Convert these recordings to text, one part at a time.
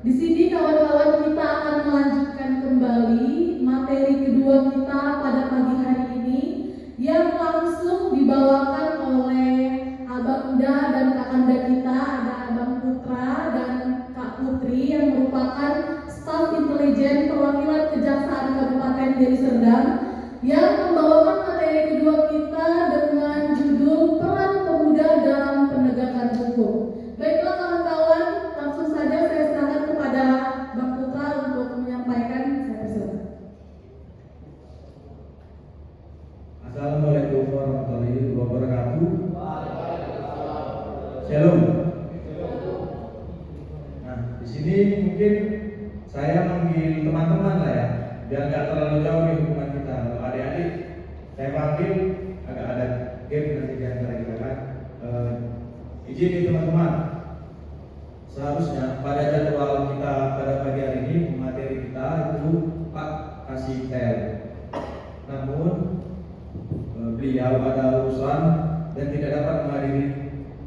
Di sini kawan-kawan kita akan melanjutkan kembali materi kedua kita pada pagi hari ini yang langsung dibawakan oleh Abangda dan Kakanda kita, ada Abang Putra dan Kak Putri yang merupakan staf intelijen perwakilan Kejaksaan Kabupaten Deli Serdang yang membawakan materi kedua kita dengan judul Peran Pemuda dalam Penegakan Hukum. Baiklah kawan-kawan, langsung saja saya serahkan kepada Bang Putra untuk menyampaikan. Saya persilakan. Assalamualaikum warahmatullahi wabarakatuh. Shalom. Nah, di sini mungkin saya manggil teman-teman lah ya, biar nggak terlalu jauh nih hubungan kita. Kalau adik-adik saya panggil agak ada game nanti di antara kita kan. Izin nih teman-teman. Seharusnya pada jadwal kita pada pagi hari ini materi kita itu Pak kasih tel. Namun beliau ada urusan dan tidak dapat menghadiri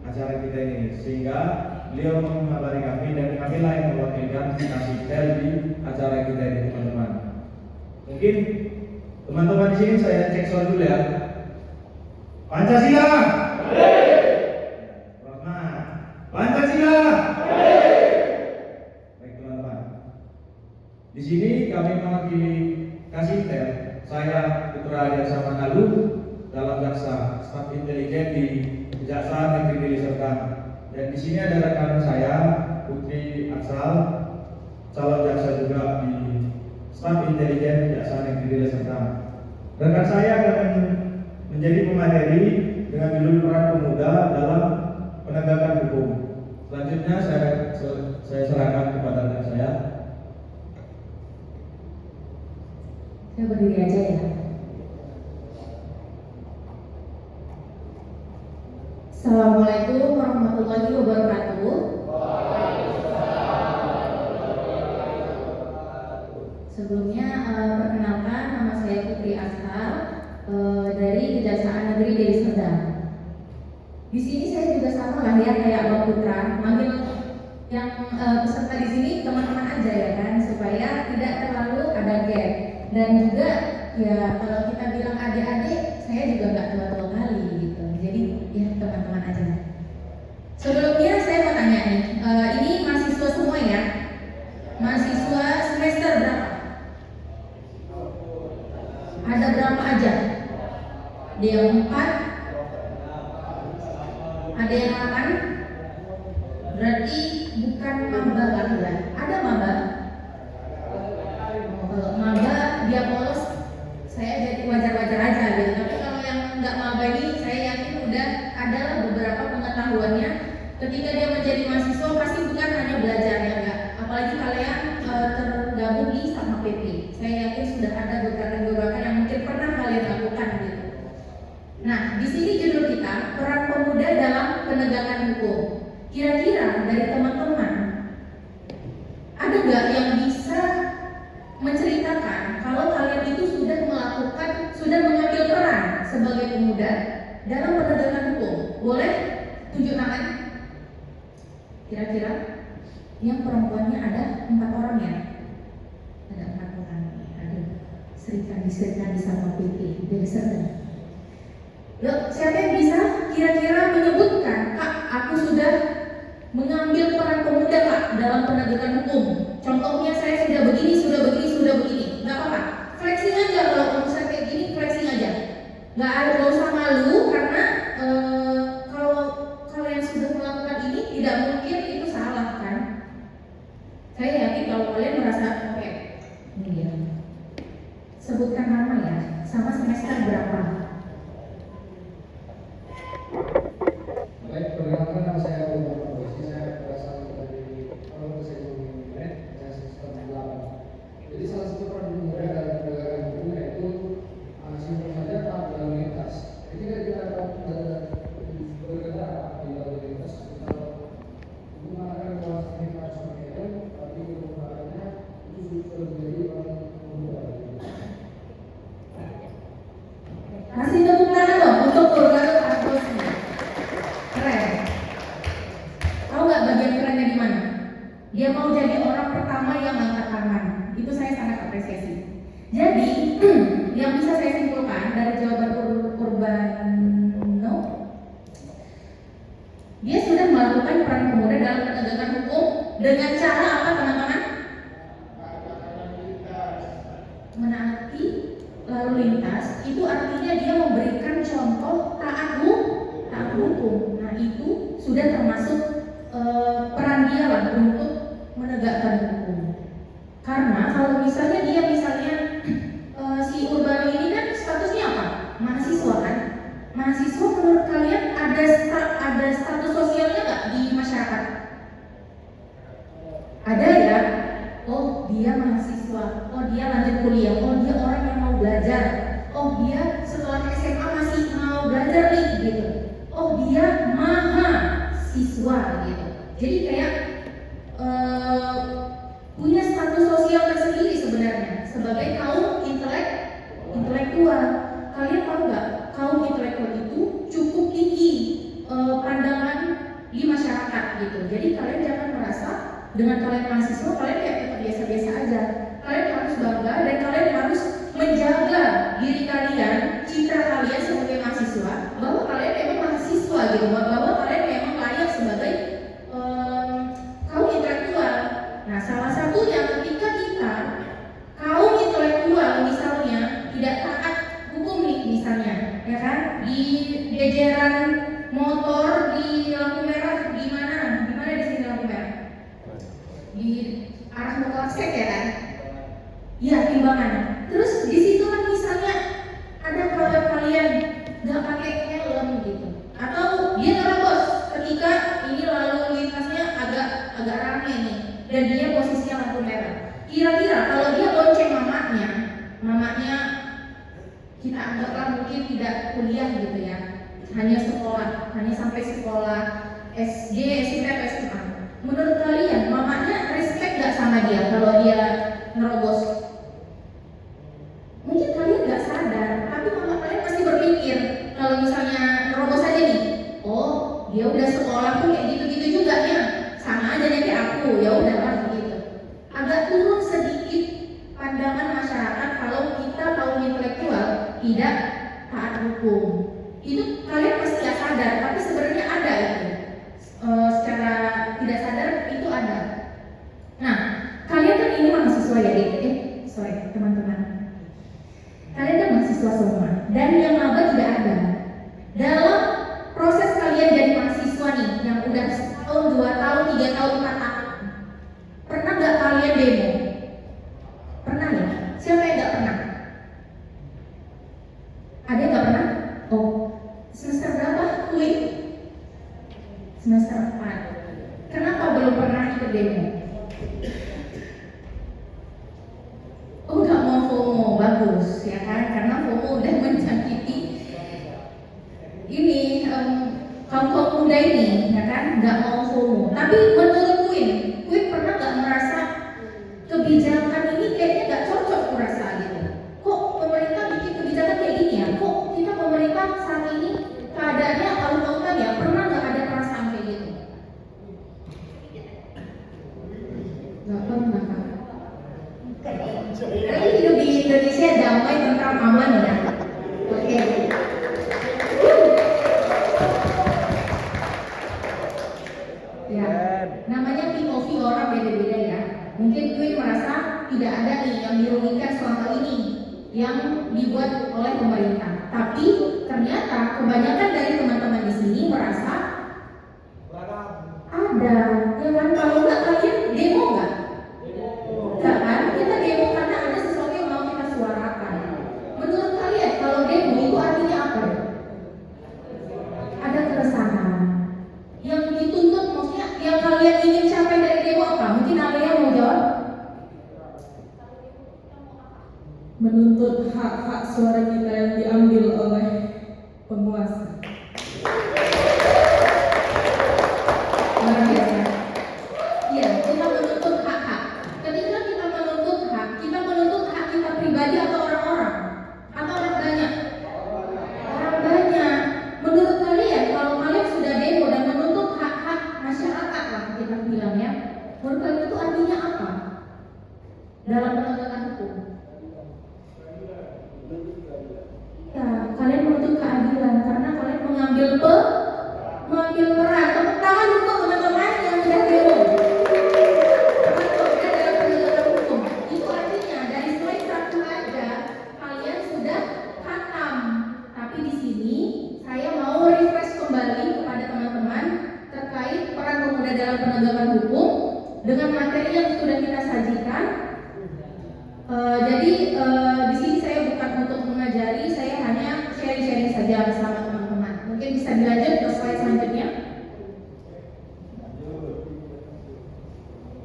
acara kita ini, sehingga beliau mengabari kami dan kamilah yang mewakilkan kasih tel di acara kita ini teman-teman. Mungkin teman-teman di sini saya cek soal dulu ya. Pancasila. Rahmat. Pancasila. Baik teman-teman. Di sini kami mewakili kasih tel. Saya Putra Adiaksa Manalu dalam jaksa staf intelijen di Kejaksaan Negeri Deli Serdang. Dan di sini ada rekan saya Putri Aksal, calon jaksa juga di staf intelijen Kejaksaan Negeri Deli Serdang. Rekan saya akan menjadi pemateri dengan judul Peran Pemuda dalam Penegakan Hukum. Selanjutnya saya serahkan kepada rekan saya. Saya berdiri aja ya. Assalamualaikum warahmatullahi wabarakatuh. Sebelumnya perkenalkan, nama saya Putri Aksal dari Kejaksaan Negeri Deli Serdang. Di sini saya juga sama lah ya kayak Bang Putra, manggil yang peserta di sini teman-teman aja ya kan, supaya tidak terlalu ada gap. Dan juga ya kalau kita bilang adik-adik, saya juga nggak tua-tua kali gitu. Jadi ya teman-teman aja. Sebelumnya saya mau tanya nih, ini mahasiswa semua ya? Mahasiswa semester berapa? Ada berapa aja? Ada yang 4? Ada yang 8? Berarti bukan maba lagi ya? Ada maba? Kalau maba dia polos, saya jadi wajar-wajar aja gitu. Tapi kalau yang nggak maba ini, saya yakin udah ada beberapa pengetahuannya. Ketika dia menjadi mahasiswa pasti bukan hanya belajar ya enggak. Apalagi kalian tergabung di sama PP. Saya yakin sudah ada beberapa yang mungkin pernah kalian lakukan gitu. Nah, di sini judul kita Peran Pemuda dalam Penegakan Hukum. Kira-kira dari teman-teman ada nggak yang bisa menceritakan kalau kalian itu sudah mengambil peran sebagai pemuda dalam penegakan hukum? Boleh tunjuk tangan? Kira-kira yang perempuannya ada 4 orang ya? Ada 4 orang. Ada serikan sama PP dari sana. Loh, siapa yang bisa kira-kira menyebutkan, Kak, aku sudah mengambil peran pemuda Kak dalam penegakan hukum? Contohnya saya sudah begini. Nggak apa-apa, flexing aja. Kalau urusan kayak gini, flexing aja. Nggak usah malu, karena kalau kalian sudah melakukan ini, tidak mungkin itu salah kan? Saya yakin kalau kalian merasa oke, ini dia. Sebutkan nama ya, sama semester berapa? Baik, perkenalkan nama saya Umar Polisi. Saya berasal dari Universitas Unmet, saya semester 8. Jadi salah satu peran pemuda dalam penegakan hukum yaitu simpel saja taat lalu lintas. Ketika kita berkendara di lalu lintas, kalau menggunakan kawasan lintas tapi kemudiannya Dia mau jadi orang pertama yang angkat tangan. Itu saya sangat apresiasi. Jadi yang bisa saya simpulkan dari jawaban Urbano, dia sudah melakukan peran pemuda dalam penegakan hukum dengan cara apa teman-teman? Menaati lalu lintas. Itu artinya dia memberikan contoh taat hukum. Nah itu sudah termasuk peran dia lah untuk menegakkan hukum. Karena kalau misalnya dia si Urbano ini kan statusnya apa? Mahasiswa kan? Mahasiswa menurut kalian ada status sosialnya nggak di masyarakat? Ada ya? Oh dia mahasiswa, oh dia lanjut kuliah, oh dia orang yang mau belajar, oh dia setelah SMA masih mau belajar nih gitu, oh dia mahasiswa gitu. Jadi kayak punya status sosial tersendiri sebenarnya sebagai kaum intelektual. Kalian tahu nggak, kaum intelektual itu cukup tinggi pandangan di masyarakat gitu. Jadi kalian jangan merasa dengan kalian mahasiswa kalian kayak biasa-biasa aja. Kalian harus bangga dan kalian harus menjaga diri kalian, citra kalian sebagai mahasiswa, bahwa kalian memang mahasiswa gitu, bahwa kalian memang layak sebagai kaum intelektual. Nah, salah satunya ketika kita kaum intelektual misalnya tidak taat hukum nih misalnya, ya kan? Di jajaran motor di lampu merah di mana di sini lampu merah? Di arah Moklasek ya kan? Iya, timbangan. Terus di situ kan misalnya ada kawan kalian nggak pakai helm gitu, atau dia nerobos ketika ini lalu lintasnya agak ramai nih dan dia posisinya lampu merah. Kira-kira kalau dia bonceng mamanya kita anggaplah mungkin tidak kuliah gitu ya, hanya sampai sekolah SD, SMP, SMA. Menurut kalian mamanya respect gak sama dia kalau dia nerobos? Mungkin kalian gak sadar, tapi mama kalian pasti berpikir kalau misalnya nerobos aja nih, oh dia udah sekolah pun kayak gitu-gitu juga ya, sama aja nih kayak aku, ya udah lah gitu. Agak turun sedikit pandangan masyarakat kalau kita kaum intelektual tidak taat hukum. Itu kalian pasti gak sadar, tapi sebenarnya ada itu. Secara tidak sadar itu ada. Nah, kalian kan ini mahasiswa ya, teman-teman. Kalian kan mahasiswa semua, dan yang maba tidak ada. Dalam proses kalian jadi mahasiswa nih, yang udah setahun, 2 tahun, 3 tahun, 4 tahun, pernah gak kalian demo? Pernah ya? Siapa yang gak pernah? Ada yang gak pernah? Oh, semester berapa? Kuliah? Semester 4. Kenapa belum pernah ikut demo? Oh, gak mau FOMO, bagus ya kan? Karena FOMO udah menjangkiti ini kaum muda ini, ya kan? Gak mau FOMO. Tapi menurut Queen pernah gak merasa kebijakan ini kayaknya gak cocok kurasa gitu? Kok pemerintah bikin kebijakan kayak gini ya? Kok kita pemerintah saat ini keadaannya out-outan ya? Pernah gak ada perasaan kayak gitu? Gak pernah kan? Berarti hidup di Indonesia damai, tentram, aman ya? Oke. Ya, namanya POV orang beda-beda ya. Mungkin Queen merasa tidak ada nih yang dirugikan selama ini yang dibuat oleh pemerintah. Tapi ternyata kebanyakan dari teman-teman di sini merasa ada. Ya kan, kalau enggak kalian demo enggak? Enggak kan? Kita demo karena ada sesuatu yang mau kita suarakan. Menurut kalian kalau demo itu artinya apa? Ada keresahan. Yang dituntut maksudnya yang kalian ingin capai dari demo apa? Mungkin Alia mau jawab? Menuntut hak-hak suara kita yang diambil oleh penguasa. Luar biasa. Iya, kita menuntut hak-hak. Ketika kita menuntut hak kita pribadi atau orang-orang? Atau orang banyak? Orang banyak. Menurut kalian, kalau kalian sudah demo dan menuntut hak-hak masyarakat lah kita bilang ya, menurut kalian itu dalam penegakan hukum. Ya, kalian menuntut keadilan karena kalian mengambil peran. Tepuk tangan untuk teman-teman yang sudah demo. Peran dalam penegakan hukum. Itu artinya dari slide 1 aja kalian sudah khatam. Tapi di sini saya mau refresh kembali kepada teman-teman terkait peran pemuda dalam penegakan hukum dengan materi yang sudah kita sajikan. Jadi di sini saya bukan untuk mengajari, saya hanya sharing-sharing saja bersama teman-teman. Mungkin bisa dilanjut ke slide selanjutnya.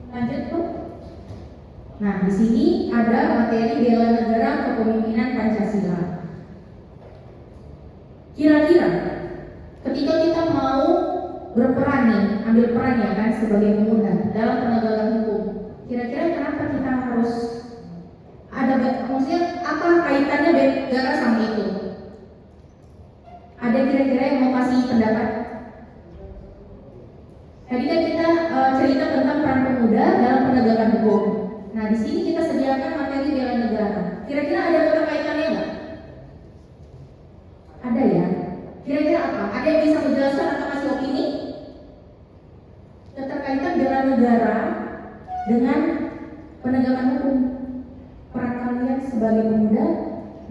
Lanjut, Bu. Nah, di sini ada materi bela negara kepemimpinan Pancasila. Kira-kira ketika kita mau berperan nih, ambil peran ya kan sebagai pemuda dalam penegakan hukum, kira-kira kenapa kita harus ada, maksudnya apa kaitannya negara sama itu? Ada kira-kira yang mau kasih pendapat? Tadi kan kita cerita tentang peran pemuda dalam penegakan hukum. Nah, di sini kita sediakan materi bela negara. Kira-kira ada keterkaitannya nggak? Ada ya? Kira-kira apa? Ada yang bisa menjelaskan atau kasih opini? Keterkaitan bela negara dengan penegakan hukum. Peran kalian sebagai pemuda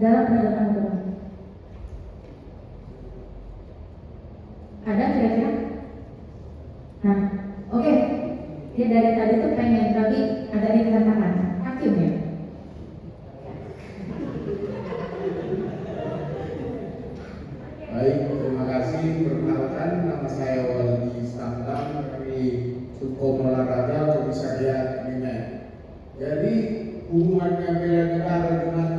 dalam penegakan hukum. Ada kira-kira? Nah, oke. Dia dari tadi tuh pengen, tapi ada di tantangan. Hakim ya? Baik, terima kasih. Perkenalkan, nama saya Waldi Stamdam dari Subkom Olahraga Komisariat Minyak. Jadi hubungannya bela negara dengan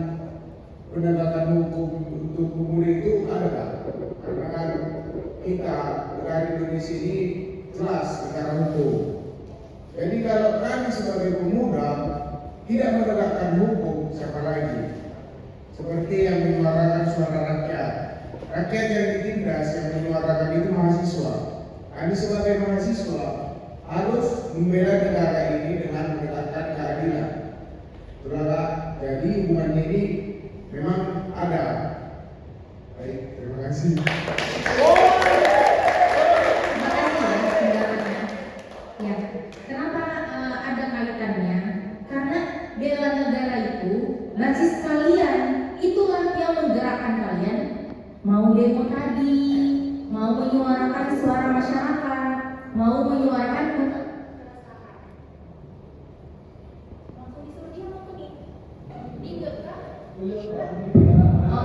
penegakan hukum untuk pemuda itu ada tak? Karena kan kita negara Indonesia ini jelas secara hukum. Jadi kalau kami sebagai pemuda tidak menegakkan hukum, siapa lagi? Seperti yang menyuarakan suara rakyat. Rakyat yang ditindas, yang menyuarakan itu mahasiswa. Kami sebagai mahasiswa harus membela negara ini dengan menegakkan keadilan. Itulah, jadi hubungan ini memang ada. Baik, terima kasih. Terima kasih ya pendapatnya. Ya, kenapa ada kaitannya? Karena bela negara itu, basis kalian, itulah yang menggerakkan kalian. Mau demo tadi, mau menyuarakan suara masyarakat, mau menyuarakan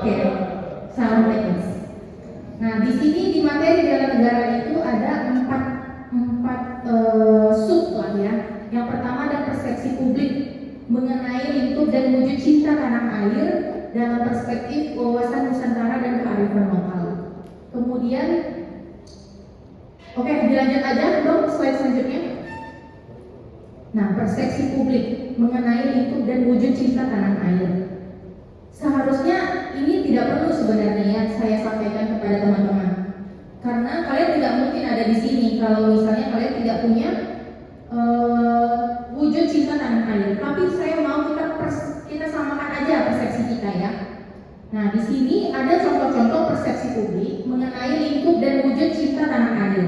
Oke, salam teknis. Nah, di sini di materi bela negara itu ada empat sub lah ya. Yang pertama ada persepsi publik mengenai lingkup dan wujud cinta tanah air dalam perspektif wawasan Nusantara dan kearifan lokal. Kemudian, oke, dilanjut aja dong slide selanjutnya. Nah, persepsi publik mengenai lingkup dan wujud cinta tanah air. Seharusnya ini tidak perlu sebenarnya ya saya sampaikan kepada teman-teman, karena kalian tidak mungkin ada di sini kalau misalnya kalian tidak punya wujud cinta tanah air. Tapi saya mau kita samakan aja persepsi kita ya. Nah, di sini ada contoh-contoh persepsi publik mengenai lingkup dan wujud cinta tanah air.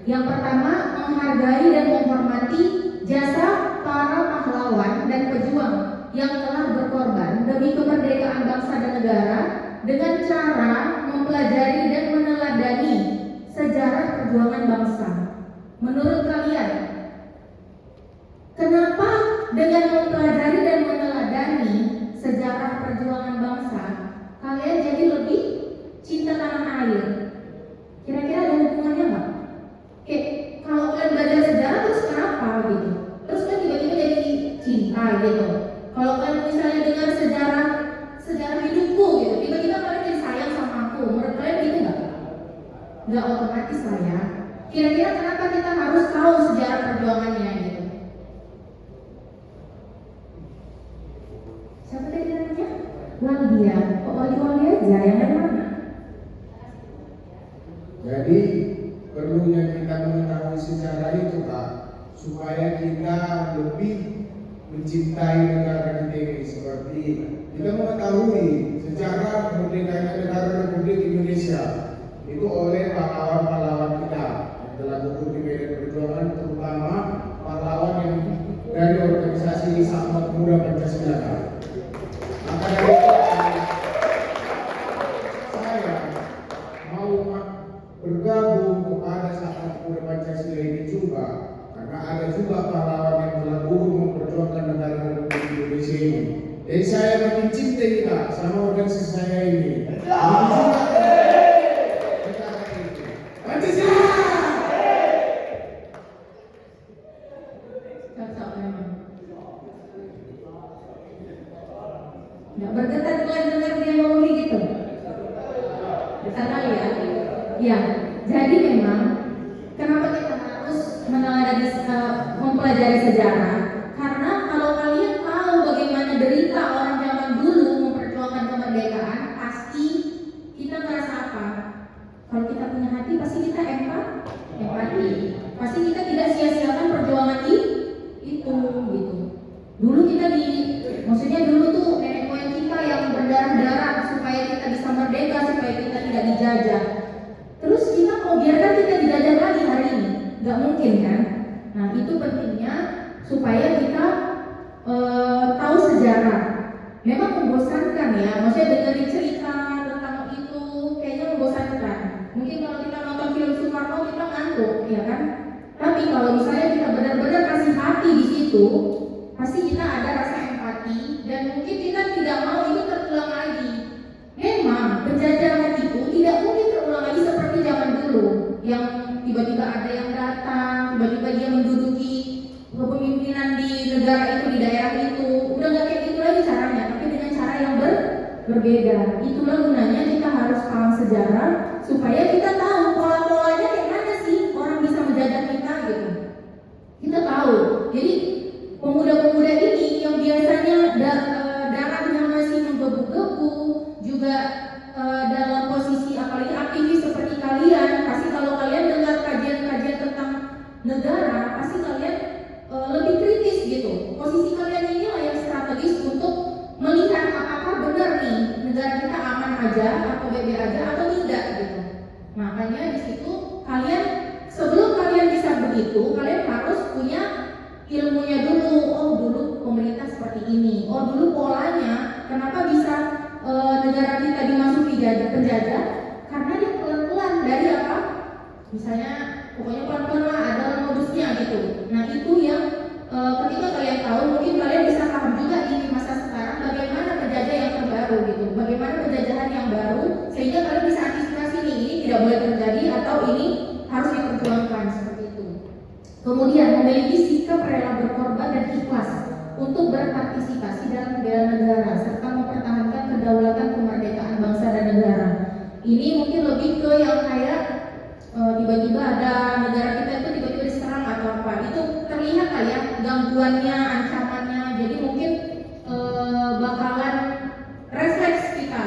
Yang pertama, menghargai dan menghormati jasa para pahlawan dan pejuang yang telah berkorban demi kemerdekaan bangsa dan negara dengan cara mempelajari dan meneladani sejarah perjuangan bangsa. Menurut kalian, kenapa dengan mempelajari dan meneladani sejarah perjuangan bangsa kalian jadi lebih cinta tanah air? Kira-kira ada hubungannya nggak? Oke, kalau kalian belajar sejarah terus kenapa gitu? Terus kan tiba-tiba jadi cinta gitu. Kalau kalian misalnya dengar sejarah hidupku gitu, tiba-tiba kalian jadi sayang sama aku. Menurut kalian gitu nggak? Nggak otomatis lah ya. Kira-kira kenapa kita harus tahu sejarah perjuangannya gitu? Siapa tadi namanya? Waldia. Kok Wali aja yang dari mana? Jadi perlunya kita mengetahui sejarah itu Kak, supaya kita lebih mencintai negara kita ini. Seperti kita mengetahui sejarah kemerdekaannya negara Republik Indonesia itu oleh pahlawan-pahlawan kita yang telah gugur di medan perjuangan, terutama pahlawan yang dari organisasi Sahabat Pemuda Pancasila. Maka dari itu saya mau bergabung kepada Sahabat Pemuda Pancasila ini juga karena ada juga pahlawan yang telah gugur memperjuangkan negara Republik Indonesia ini. Jadi saya makin cinta kita sama organisasi saya ini. Pancasila! Cocok memang. Nggak bergetar kalau dengar dia ngomong kayak gitu. Getar kali ya. Ya, jadi memang kenapa kita harus mempelajari sejarah? Karena kalau kalian tahu bagaimana derita orang zaman dulu memperjuangkan kemerdekaan, pasti kita merasa apa? Kalau kita punya hati, pasti kita empati. Pasti kita tidak sia-siakan perjuangan itu gitu. Dulu kita maksudnya dulu tuh nenek moyang kita yang berdarah-darah supaya kita bisa merdeka, supaya kita tidak dijajah. Terus kita mau biarkan kita dijajah lagi hari ini? Gak mungkin kan? Nah itu pentingnya supaya kita tahu sejarah. Memang membosankan ya, maksudnya dengerin cerita tentang itu kayaknya membosankan. Mungkin kalau kita nonton film Soekarno kita ngantuk, ya kan? Tapi kalau misalnya kita benar-benar kasih hati di situ, pasti kita ada rasa empati dan mungkin kita tidak mau itu terulang lagi. Memang penjajahan itu tidak mungkin terulang lagi seperti zaman dulu, yang tiba-tiba ada yang datang, tiba-tiba dia menduduki kepemimpinan di negara itu, di daerah itu. Udah nggak kayak gitu lagi caranya, tapi dengan cara yang berbeda. Itulah gunanya kita harus paham sejarah supaya kita tahu pola-polanya kayak mana sih orang bisa menjajah kita gitu. Kita tahu. Jadi pemuda-pemuda ini yang biasanya darahnya masih menggebu-gebu, juga dalam posisi apalagi aktivis seperti kalian, pasti kalau kalian dengar kajian-kajian tentang negara, pasti kalian lebih kritis gitu. Posisi kalian inilah yang strategis untuk melihat apakah benar nih negara kita aman aja atau bebe aja atau tidak gitu. Makanya di situ kalian sebelum kalian bisa begitu, kalian harus punya ilmunya dulu. Oh dulu pemerintah seperti ini. Oh dulu polanya kenapa bisa negara kita dimasuki penjajah? Karena dia pelan-pelan dari apa? Misalnya pokoknya pelan-pelan lah ada modusnya gitu. Nah itu yang ketika kalian tahu mungkin kalian bisa paham juga di masa sekarang bagaimana penjajah yang terbaru gitu. Bagaimana penjajahan yang baru sehingga kalian bisa antisipasi nih ini tidak boleh terjadi atau ini harus diperjuangkan seperti itu. Kemudian memiliki sikap rela berkorban dan ikhlas untuk berpartisipasi dalam membela negara serta mempertahankan kedaulatan kemerdekaan bangsa dan negara. Ini mungkin lebih ke yang kayak tiba-tiba ada negara kita itu tiba-tiba diserang atau apa. Itu terlihat lah ya gangguannya, ancamannya. Jadi mungkin bakalan refleks kita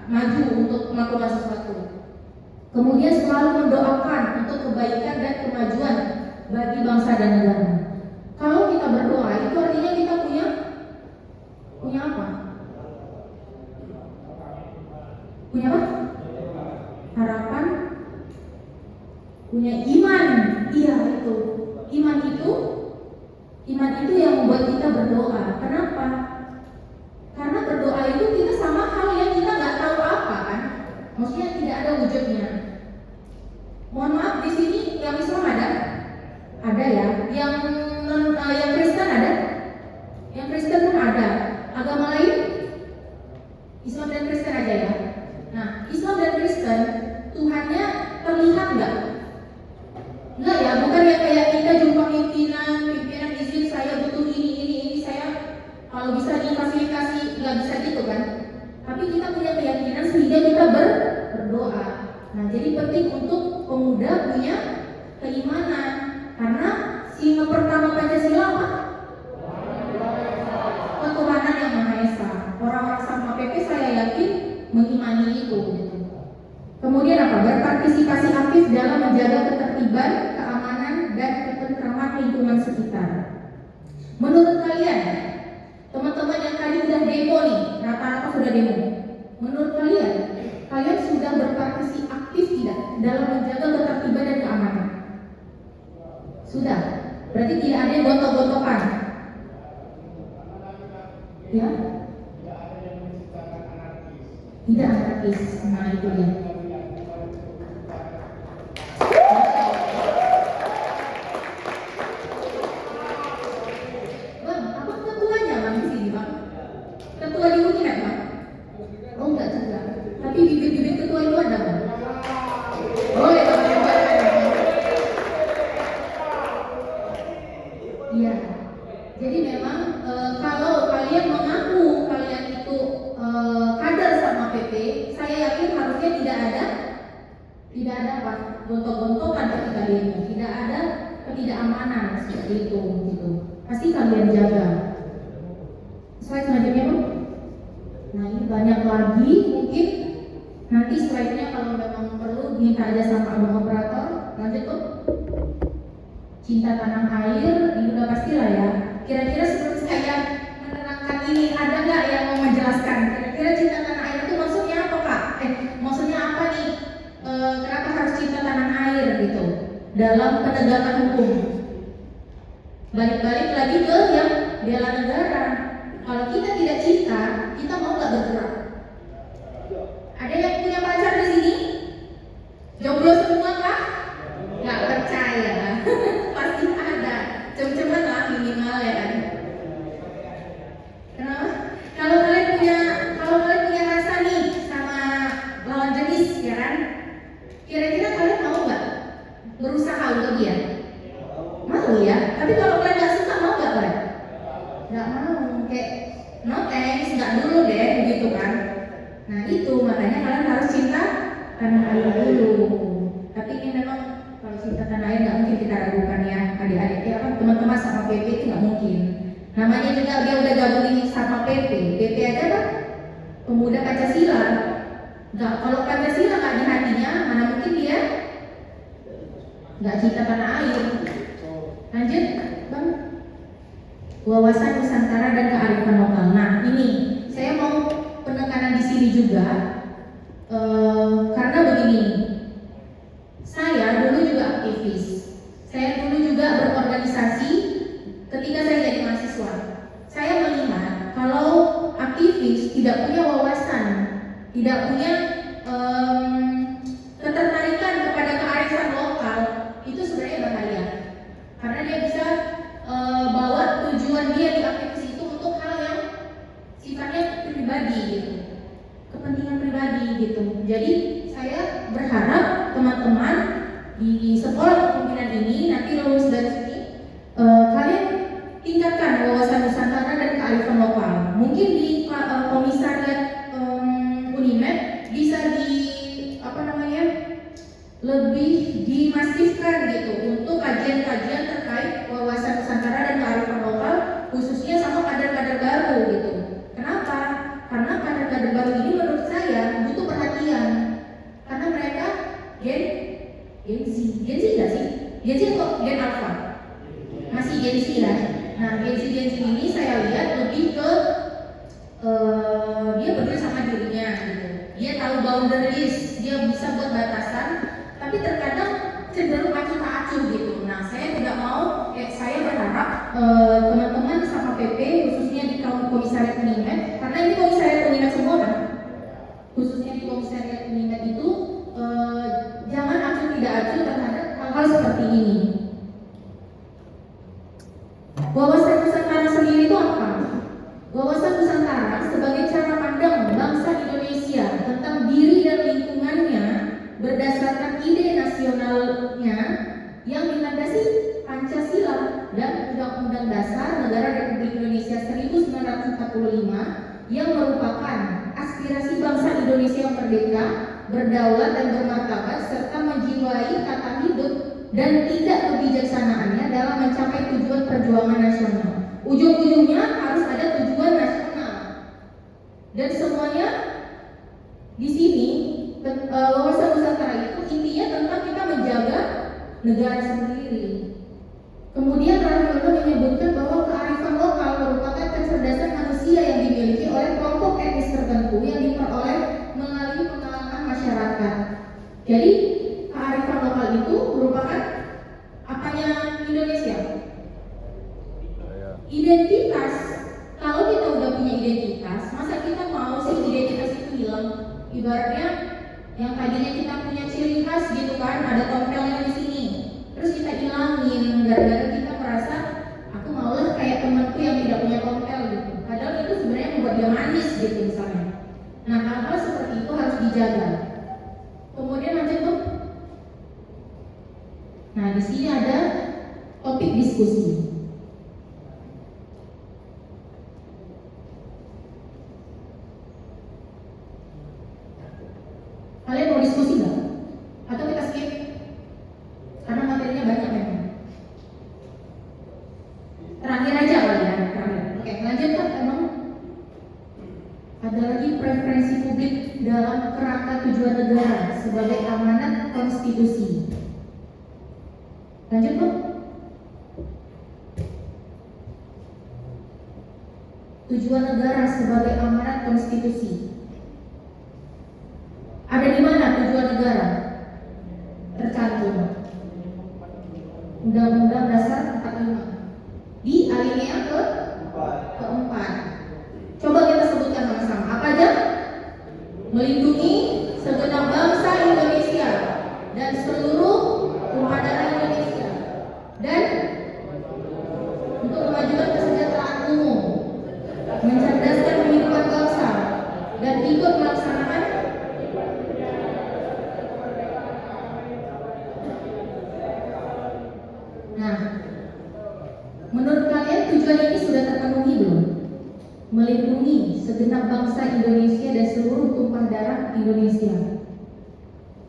maju untuk melakukan sesuatu. Kemudian selalu mendoakan untuk kebaikan dan kemajuan bagi bangsa dan negara. Kalau kita berdoa itu artinya kita punya apa? Punya apa? Harapan, punya iman. Iya itu. Iman itu yang membuat kita berdoa. Kenapa? Karena berdoa itu kita sama hal yang kita nggak tahu apa kan? Maksudnya tidak ada wujudnya. Mohon maaf di sini yang Islam ada? Ada ya. Yang Kristen ada? Yang Kristen pun ada. Agama lain? Islam dan Kristen aja ya. Nah, Islam dan Kristen Tuhannya terlihat nggak? Enggak ya, bukan ya kayak kita jumpa pimpinan izin saya butuh ini saya kalau bisa difasilitasi, nggak bisa gitu kan? Tapi kita punya keyakinan sehingga kita berdoa. Nah, jadi penting untuk pemuda punya keimanan karena singa pertama Pancasila apa? Ketuhanan yang Maha Esa. Orang-orang sama PP saya yakin mengimani itu. Kemudian apa? Berpartisipasi aktif dalam menjaga ketertiban, keamanan, dan ketentraman lingkungan sekitar. Menurut kalian, teman-teman yang tadi udah demo nih, rata-rata sudah demo. Menurut kalian, kalian sudah berpartisipasi aktif tidak dalam menjaga ketertiban dan keamanan? Sudah. Berarti tidak ada yang gontok-gontokan. Ya? Tidak anarkis. Nah, itu dia. Bang, apa ketuanya bang di sini bang? Ketua di Unimed bang? Oh enggak juga. Tapi bibit-bibit ketua itu ada bang? Oh ya bang, hebat. Iya. Jadi memang kalau kalian mengaku kalian itu kader sama PP, saya yakin harusnya tidak ada apa gontok-gontokan ketika demo, tidak ada ketidakamanan seperti itu gitu. Pasti kalian jaga. Slide selanjutnya bang. Nah ini banyak lagi, mungkin nanti slide-nya kalau memang perlu minta aja sama abang operator. Lanjut tuh. Cinta tanah air, ini udah pastilah ya. Kira-kira sebelum saya menerangkan ini, ada nggak yang mau menjelaskan? Kira-kira cinta tanah air itu maksudnya apa Kak? Maksudnya apa nih? Kenapa harus cinta tanah air gitu? Dalam penegakan hukum. Balik-balik lagi ke yang bela negara. Kalau kita tidak cinta, kita mau nggak bergerak? Ada yang punya pacar di sini? Jomblo semua Kak? Nggak percaya. Pasti ada. Cem-ceman lah minimal ya kan. Kenapa? Kalau kalian punya rasa nih sama lawan jenis ya kan? Kira-kira kalian mau nggak berusaha untuk dia? Mau ya. Tapi kalau kalian nggak suka mau nggak kalian? Nggak mau. Kayak no thanks, nggak dulu deh begitu kan. Nah itu makanya kalian harus cinta tanah air dulu. Tapi ini memang kalau cinta tanah air nggak mungkin kita ragukan ya adik-adik ya kan, teman-teman sama PP itu nggak mungkin. Namanya juga dia udah gabungin sama PP aja kan pemuda Pancasila. Nggak, kalau Pancasila nggak di hatinya, mana mungkin dia nggak cinta tanah air. Lanjut bang. Wawasan Nusantara dan kearifan lokal. Nah ini saya mau penekanan di sini juga karena begini. Saya dulu juga aktivis. Saya dulu juga berorganisasi ketika saya jadi mahasiswa. Saya melihat kalau aktivis tidak punya wawasan, tidak punya ketertarikan kepada kearifan lokal, itu sebenarnya bahaya. Karena dia bisa bawa tujuan dia di aktivis itu untuk hal yang sifatnya pribadi gitu, kepentingan pribadi gitu. Jadi saya berharap teman-teman di sekolah kepemimpinan ini nanti lulus dari sini kalian tingkatkan wawasan Nusantara dan kearifan lokal. Mungkin di komisariat Unimed bisa lebih dimasifkan gitu untuk kajian-kajian terkait wawasan Nusantara dan kearifan lokal, khususnya sama kader-kader baru gitu. Kenapa? Karena kader-kader baru ini menurut saya butuh perhatian. Karena mereka Gen Z nggak sih? Gen Z atau Gen Alpha? Masih Gen Z lah. Nah Gen Z ini saya lihat lebih ke dia berdiri sama dirinya gitu. Dia tahu boundaries, dia bisa buat batasan, tapi terkadang cenderung acuh tak acuh gitu. Nah saya tidak mau, saya berharap teman-teman sama PP khususnya di komisariat Unimed, karena ini komisariat Unimed semua kan, khususnya di komisariat Unimed itu jangan acuh tidak acuh terhadap hal-hal seperti ini. Wawasan Nusantara sendiri itu apa? Wawasan Nusantara sebagai cara pandang bangsa Indonesia tentang diri dan lingkungannya berdasarkan ide nasionalnya yang dilandasi Pancasila dan Undang-Undang Dasar Negara Republik Indonesia 1945 yang merupakan aspirasi bangsa Indonesia yang merdeka, berdaulat dan bermartabat serta menjiwai tata hidup dan tidak kebijaksanaannya dalam mencapai tujuan perjuangan nasional. Ujung-ujungnya harus ada tujuan nasional. Dan semuanya di sini wawasan Nusantara itu intinya tentang kita menjaga negara sendiri. Kemudian Rahimullah menyebutkan bahwa kearifan lokal tertentu yang diperoleh melalui pengalaman masyarakat. Jadi kearifan lokal itu merupakan apanya Indonesia? Identitas. Kalau kita udah punya identitas, masa kita mau sih identitas itu hilang? Ibaratnya yang tadinya kita punya ciri khas gitu kan, ada tompelnya di sini, terus kita hilangin gara-gara kita merasa aku maulah kayak temanku yang tidak punya tompel gitu. Padahal itu sebenarnya membuat dia manis gitu misalnya. Nah, hal-hal seperti itu harus dijaga. Kemudian lanjut tuh. Nah, di sini ada topik diskusi. Kalian mau diskusi nggak? Atau kita skip? Karena materinya banyak memang. Terakhir aja kali ya, terakhir. Oke, lanjut kan emang ada lagi preferensi publik dalam kerangka tujuan negara sebagai amanat konstitusi. Lanjut kok. Tujuan negara sebagai amanat konstitusi. Ada di mana tujuan negara? Tercantum Undang-Undang Dasar 45 di alinea keempat. Coba kita sebutkan sama-sama. Apa aja? Melindungi segenap bangsa Indonesia dan seluruh tumpah darah Indonesia, dan untuk memajukan kesejahteraan umum, mencerdaskan kehidupan bangsa, dan ikut melaksanakan menurut kalian tujuan ini sudah terpenuhi belum? Melindungi segenap bangsa Indonesia dan seluruh tumpah darah Indonesia.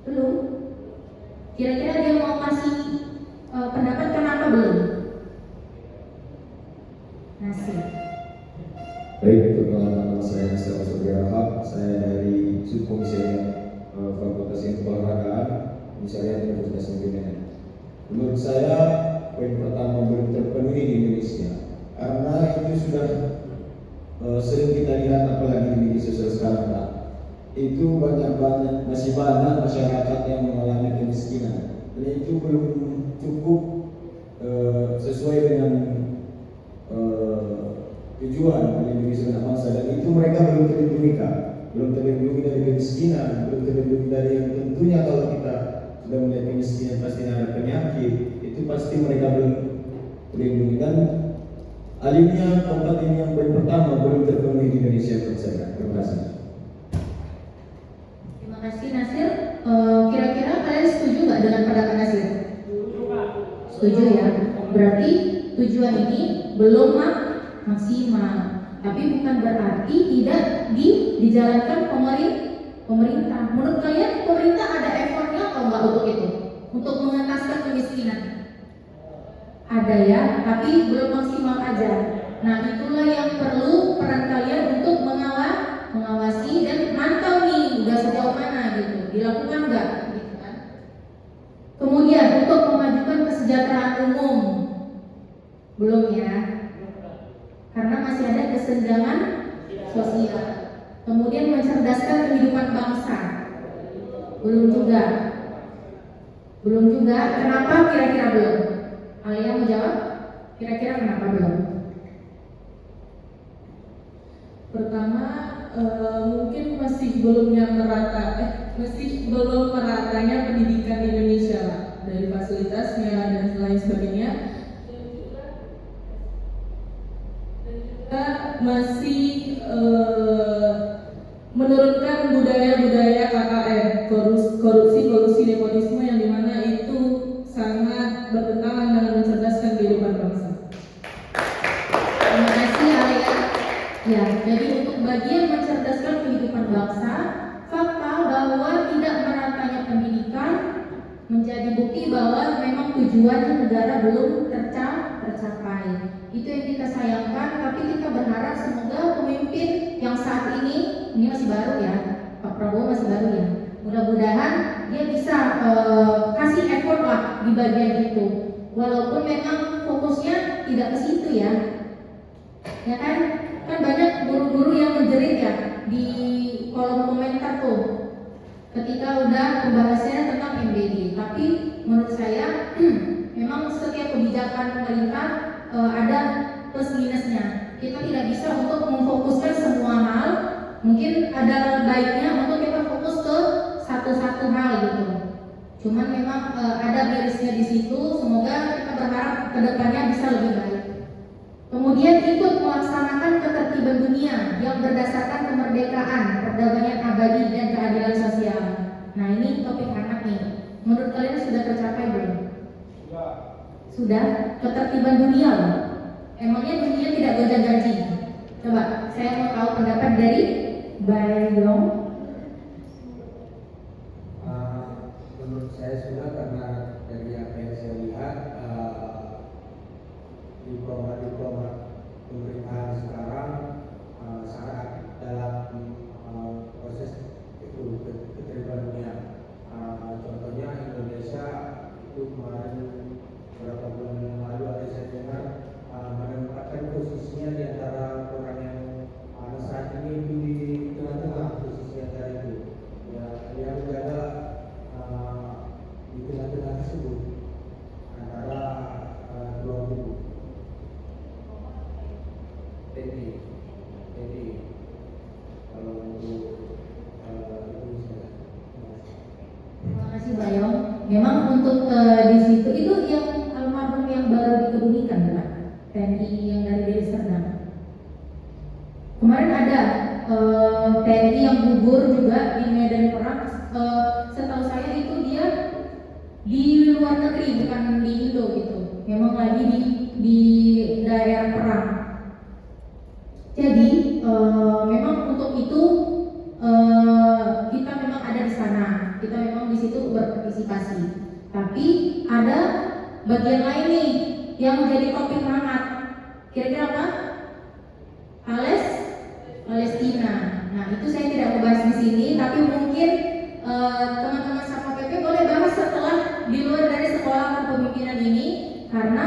Belum? Kira-kira dia mau kasih pendapat kenapa belum? Nasib. Baik, perkenalkan nama saya Nasir Surgahab. Saya dari Subkomisi Fakultas Ilmu Olahragaan Universitas Universitas Indonesia. Menurut saya poin pertama belum terpenuhi di Indonesia karena itu sudah sering kita lihat, apalagi di media sosial sekarang Pak. Itu masih banyak masyarakat yang mengalami kemiskinan dan itu belum cukup sesuai dengan tujuan melindungi segenap bangsa, dan itu mereka belum terlindungi Kak. Belum terlindungi dari kemiskinan, belum terlindungi dari yang tentunya kalau kita sudah melihat kemiskinan pasti ada penyakit, itu pasti mereka belum terlindungi. Dan alimnya keempat ini yang poin pertama belum terpenuhi di Indonesia menurut saya. Terima kasih. Terima kasih Nasir. Kira-kira kalian setuju nggak dengan pendapat Nasir? Setuju ya. Berarti tujuan ini belum maksimal. Tapi bukan berarti tidak dijalankan pemerintah. Menurut kalian pemerintah ada effortnya atau enggak untuk itu? Untuk mengentaskan kemiskinan? Ada ya, tapi belum maksimal aja. Nah, itulah yang perlu peran kalian untuk mengawasi dan mantau nih udah sejauh mana gitu, dilakukan enggak gitu kan. Kemudian untuk memajukan kesejahteraan umum belum ya, karena masih ada kesenjangan sosial. Kemudian mencerdaskan kehidupan bangsa belum juga. Kenapa kira-kira belum? Alia mau jawab? Kira-kira kenapa belum? Pertama, mungkin masih belum meratanya pendidikan di Indonesia lah, dari fasilitasnya dan lain sebagainya. Masih menurunkan budaya-budaya KKN, korupsi, nepotisme yang dimana itu sangat bertentangan dengan mencerdaskan kehidupan bangsa. Terima kasih Alia. Ya, jadi untuk bagian mencerdaskan kehidupan bangsa, fakta bahwa tidak meratanya pendidikan menjadi bukti bahwa memang tujuan negara belum tercapai. Itu yang kita sayangkan, tapi kita berharap semoga pemimpin yang saat ini masih baru ya, Pak Prabowo masih baru ya. Mudah-mudahan dia bisa kasih effort lah di bagian itu, walaupun memang fokusnya tidak ke situ ya. Ya kan banyak guru-guru yang jerit ya di kolom komentar tuh ketika udah pembahasannya tentang MBG. Tapi menurut saya memang setiap kebijakan pemerintah ada plus minusnya. Kita tidak bisa untuk memfokuskan semua hal. Mungkin ada baiknya untuk kita fokus ke satu-satu hal gitu. Cuman memang ada mirisnya di situ. Semoga kita berharap kedepannya bisa lebih baik. Kemudian ikut melaksanakan ketertiban dunia yang berdasarkan kemerdekaan, perdagangan abadi dan keadilan sosial. Nah ini topik hangat nih. Menurut kalian sudah tercapai belum? Sudah. Ketertiban dunia loh. Emangnya dunia tidak gonjang-ganjing? Coba saya mau tahu pendapat dari Bayong. Menurut saya sudah, karena dari apa yang saya lihat diplomat pemerintahan sekarang sangat dalam proses itu ketertiban dunia. Contohnya Indonesia itu kemarin beberapa bulan yang lalu ada saya dengar menempatkan posisinya di antara orang yang saat ini itu di tengah-tengah posisi antara itu. Ya, dia menjaga di tengah-tengah tersebut antara dua kubu. Jadi kalau untuk itu saya. Terima kasih Bayong. Memang untuk di situ itu yang almarhum yang baru dikebumikan Pak, TNI yang dari Deli Serdang. Kemarin ada TNI yang gugur juga di medan perang. Setahu saya itu dia di luar negeri, bukan di Indo gitu. Memang lagi di daerah perang. Jadi memang untuk itu kita memang ada di sana. Kita memang di situ berpartisipasi. Tapi ada bagian lain nih yang jadi topik hangat. Kira-kira apa? Palestina. Nah, itu saya tidak mau bahas di sini, tapi mungkin teman-teman Satpol PP boleh bahas setelah di luar dari sekolah kepemimpinan ini, karena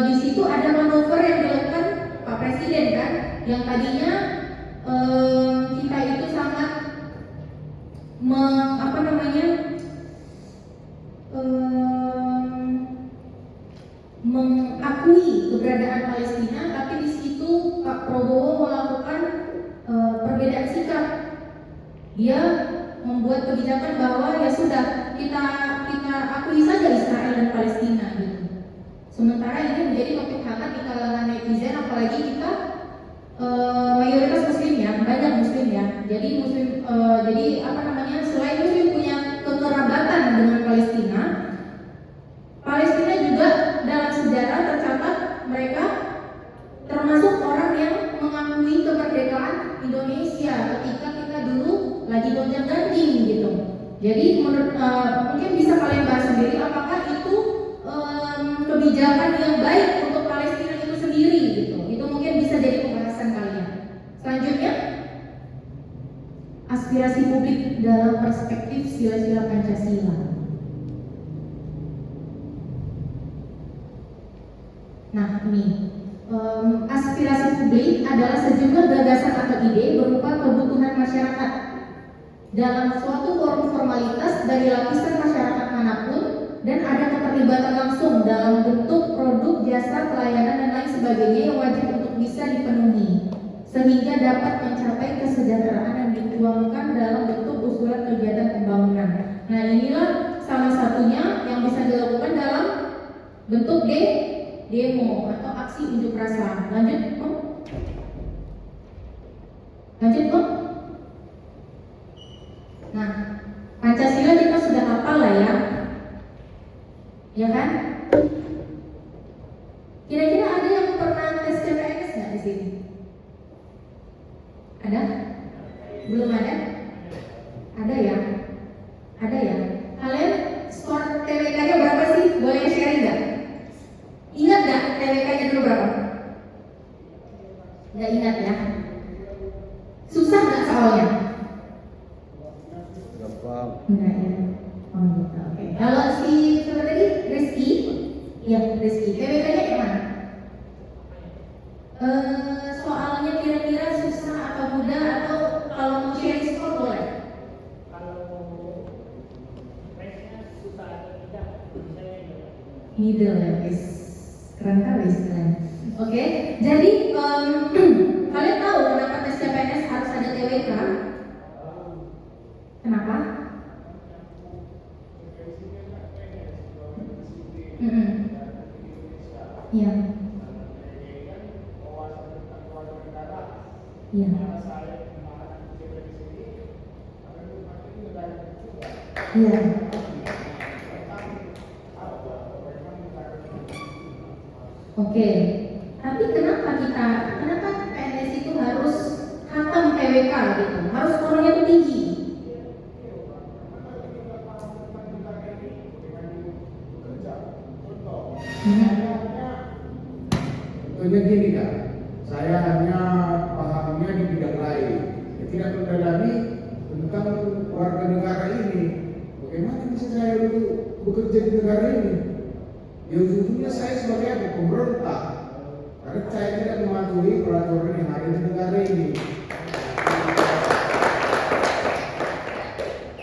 di situ ada manuver yang dilakukan Pak Presiden kan, yang tadinya kita itu sangat mengakui keberadaan Palestina, tapi di situ Pak Prabowo melakukan perbedaan sikap. Dia membuat kebijakan bahwa ya sudah kita akui saja Israel dan Palestina gitu. Sementara ini menjadi topik hangat di kalangan netizen, apalagi kita mayoritas muslim ya, banyak muslim ya. Jadi muslim selain muslim punya kekerabatan dengan Palestina, Palestina juga dalam sejarah tercatat mereka termasuk orang yang mengakui kemerdekaan Indonesia ketika kita dulu lagi gonjang-ganjing gitu. Jadi mungkin bisa kalian bahas sendiri apakah itu kebijakan yang baik untuk Palestina itu sendiri gitu. Itu mungkin bisa jadi pembahasan kalian. Selanjutnya, aspirasi publik dalam perspektif sila-sila Pancasila. Nah ini aspirasi publik adalah sejumlah gagasan atau ide berupa kebutuhan masyarakat dalam suatu forum formalitas dari lapisan masyarakat manapun, dan ada keterlibatan langsung dalam bentuk produk, jasa, pelayanan dan lain sebagainya yang wajib untuk bisa dipenuhi sehingga dapat mencapai kesejahteraan yang dituangkan dalam bentuk usulan kegiatan pembangunan. Nah inilah salah satunya yang bisa dilakukan dalam bentuk demo atau aksi unjuk rasa. Lanjut Om. Nah, Pancasila kita sudah hafal lah ya kan? Kira-kira ada yang pernah tes CPNS nggak di sini? Ada? Belum ada? Ada ya? Kalian skor TWK-nya berapa sih? Boleh sharing nggak? Ingat nggak TWK-nya dulu berapa? Nggak ingat ya? Susah nggak soalnya? Enggak ya. Oh gitu. Oke. Kalau si siapa tadi? Rizky. Iya, Rizky. TWK-nya yang mana? Soalnya kira-kira susah Middle ya guys, keren kali istilahnya. Oke, jadi kalian tahu kenapa tes CPNS harus ada TWK? Kenapa? Iya. Iya. Iya. Oke. Tapi kenapa PNS itu harus khatam TWK gitu? Harus skornya itu tinggi. Contohnya gini Kak, saya hanya pahamnya di bidang lain, tidak mendalami tentang warga negara ini. Bagaimana bisa saya itu bekerja di negara ini? Ya ujung-ujungnya saya sebagai apa? Pemberontak, karena saya tidak mematuhi peraturan yang ada di negara ini.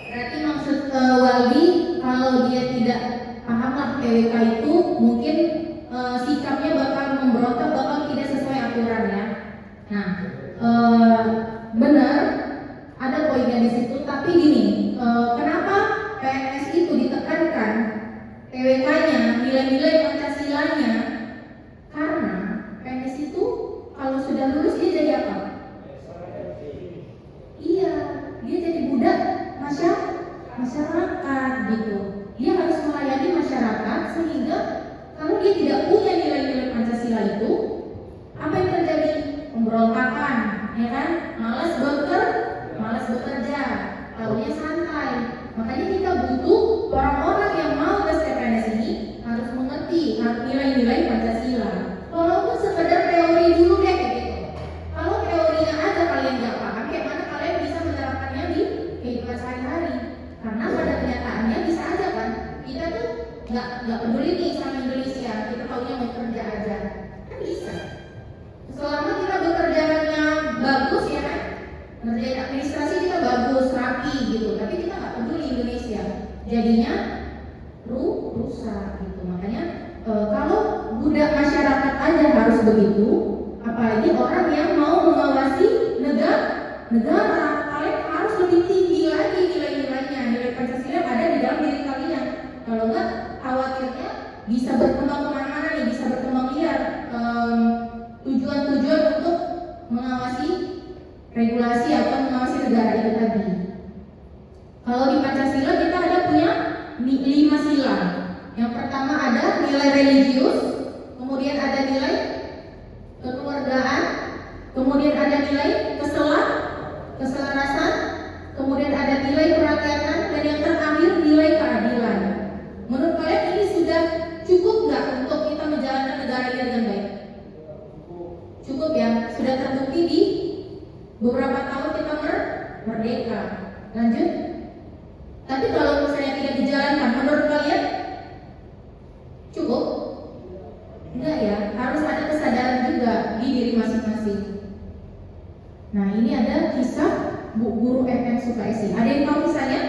Berarti maksud Waldi, kalau dia tidak pahamlah TWK itu, mungkin sikapnya bakal memberontak, bakal tidak sesuai aturan ya. Nah, benar ada poinnya di situ. Tapi gini, kenapa PNS itu ditekankan TWK-nya, nilai-nilai Pancasilanya? Karena PNS itu kalau sudah lulus dia jadi apa? Iya, dia jadi budak masyarakat gitu. Dia harus melayani masyarakat, sehingga kalau dia tidak punya nilai-nilai Pancasila itu, apa yang terjadi? Pemberontakan, ya kan? Malas bekerja, taunya santai. Makanya kita butuh orang-orang yang mau tes CPNS ini harus mengerti nilai-nilai Pancasila. Walaupun sekedar teori dulu deh kayak gitu. Kalau teorinya aja kalian nggak paham, kayak mana kalian bisa menerapkannya di kehidupan sehari-hari? Karena pada kenyataannya bisa aja kan, kita tuh nggak peduli nih sama Indonesia, kita taunya mau kerja aja, kan bisa. Selama kita bekerjanya bagus ya kan, ngerjain administrasi kita bagus, rapi gitu, tapi kita nggak peduli Indonesia, jadinya rusak gitu. Makanya kalau budak masyarakat aja harus begitu, apalagi orang yang mau mengawasi negara, kalian harus lebih tinggi lagi nilai-nilainya, nilai Pancasila ada di dalam diri kalian. Kalau enggak, khawatirnya bisa berkembang kemana-mana nih, bisa berkembang liar, tujuan-tujuan untuk mengawasi regulasi atau mengawasi negara itu tadi. Kalau di Pancasila kita ada punya 5 sila. Yang pertama ada nilai religius, kemudian ada nilai kekeluargaan, kemudian ada nilai keselarasan, kemudian ada nilai kerakyatan, dan yang terakhir nilai keadilan. Menurut kalian ini sudah cukup nggak untuk kita menjalankan negara ini dengan baik? Cukup ya, sudah terbukti di beberapa tahun kita merdeka. Lanjut. Tapi kalau misalnya tidak dijalankan, menurut kalian cukup? Enggak ya, harus ada kesadaran juga di diri masing-masing. Nah, ini ada kisah Bu Guru FM Sukaisi. Ada yang tahu kisahnya?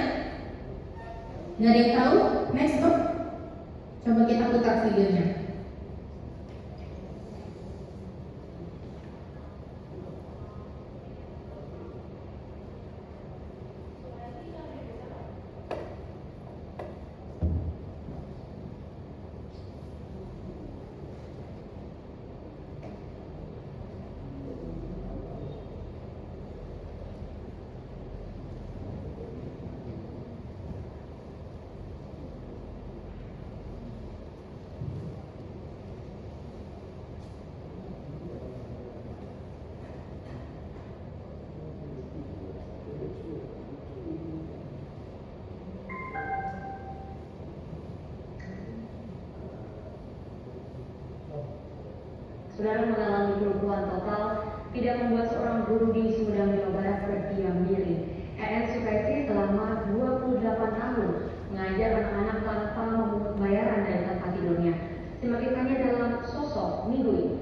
Nggak ada yang tahu? Next Bob. Coba kita putar videonya. Saudara mengalami kelumpuhan total, tidak membuat seorang guru di Sumedang, Jawa Barat berdiam diri. EN Sukaisi selama 28 tahun mengajar anak-anak tanpa memungut bayaran dari tempat tidurnya. Simak kisahnya dalam Sosok minggu ini.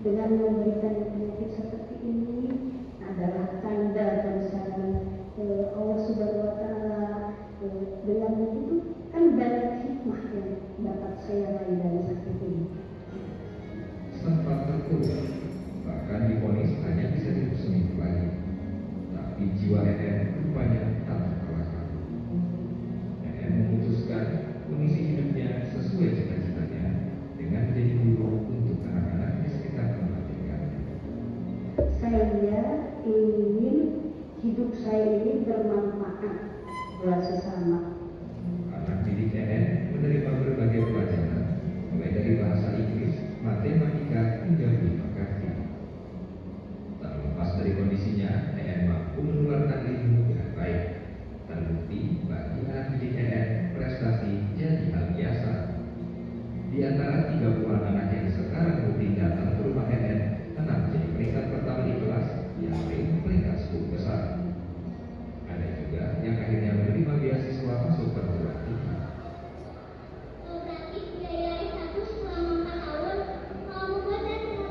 dengan memberikan penyakit seperti ini adalah tanda kebesaran Allah Subhanahu wa Ta'ala. Dengan begitu kan banyak hikmah yang dapat saya raih dari sakit ini. Sempat terpuruk, bahkan divonis hanya bisa hidup seminggu lagi. Tapi jiwa rupanya tak terkalahkan. Memutuskan mengisi hidupnya sesuai cita-citanya dengan menjadi guru untuk anak-anak di sekitar tempat tinggalnya. Saya ingin hidup saya ini bermanfaat buat sesama. Anak didik menerima berbagai pelajaran, mulai dari bahasa Inggris, matematika, hingga filosofi. Tak lepas dari kondisinya, mampu menularkan ilmu dengan baik. Terbukti bagi anak didik prestasi jadi hal biasa. Di antara 30 anak yang sekarang rutin datang ke rumah 6 menjadi peringkat pertama di kelas, yang lain peringkat 10 besar. Ada juga yang akhirnya menerima beasiswa masuk perguruan tinggi. Berarti biaya S1 selama 4 tahun membuat saya tidak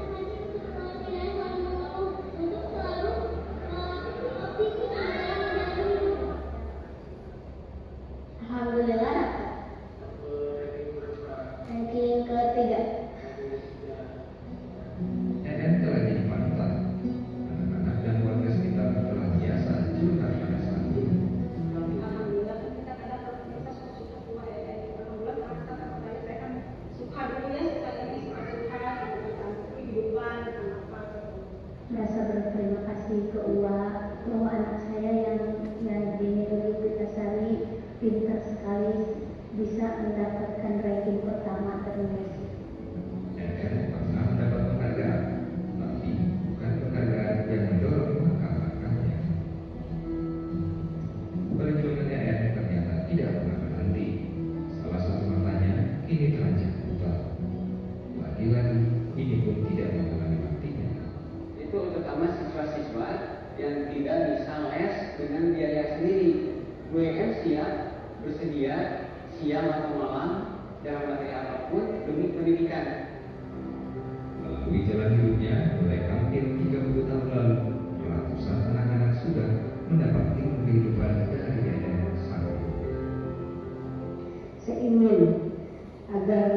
untuk selalu optimis dalam menjalani hidup. Alhamdulillah. Ranking ketiga. Telah jadi panutan. Anak-anak dan warga sekitar telah biasa curhat pada saat ini. Alhamdulillah kita dapat suka buat alhamdulillah kita dapat saya suka dunia suka ini suka kehidupan apa. Merasa berterima kasih ke bahwa anak saya yang Nadine Putasari pintar sekali bisa mendapatkan ranking pertama terbaik. Pernah mendapat penghargaan, tapi bukan penghargaan yang mendorong langkah-langkahnya. Perjuangan ternyata tidak pernah berhenti. Salah satu matanya kini terancam buta. Lagi-lagi ini pun tidak mengulangi artinya. Itu terutama siswa-siswa yang tidak bisa les dengan biaya sendiri. WM siap, bersedia, siang atau malam dalam materi apapun demi pendidikan. Melalui jalan hidupnya mulai hampir 30 tahun lalu, ratusan anak-anak sudah mendapat ilmu kehidupan dari sang guru. Saya ingin agar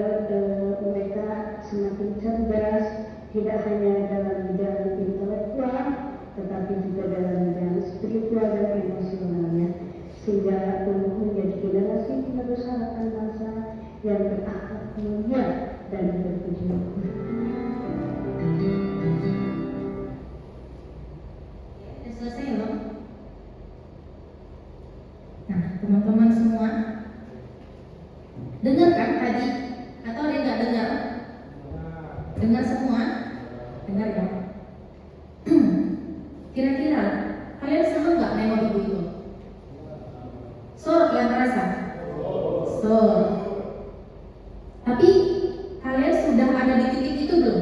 mereka semakin cerdas, tidak hanya dalam bidang intelektual, tetapi juga dalam bidang spiritual dan emosionalnya, sehingga tumbuh menjadi generasi penerus harapan bangsa yang berakhlak mulia dan berpuji. Selesai loh. Nah, teman-teman semua dengar kan tadi? Atau ada yang nggak dengar? Dengar semua? Dengar ya? Kira-kira kalian senang nggak nengok ibu itu? Sor, kalian terasa? Sor. Tapi kalian sudah ada di titik itu belum?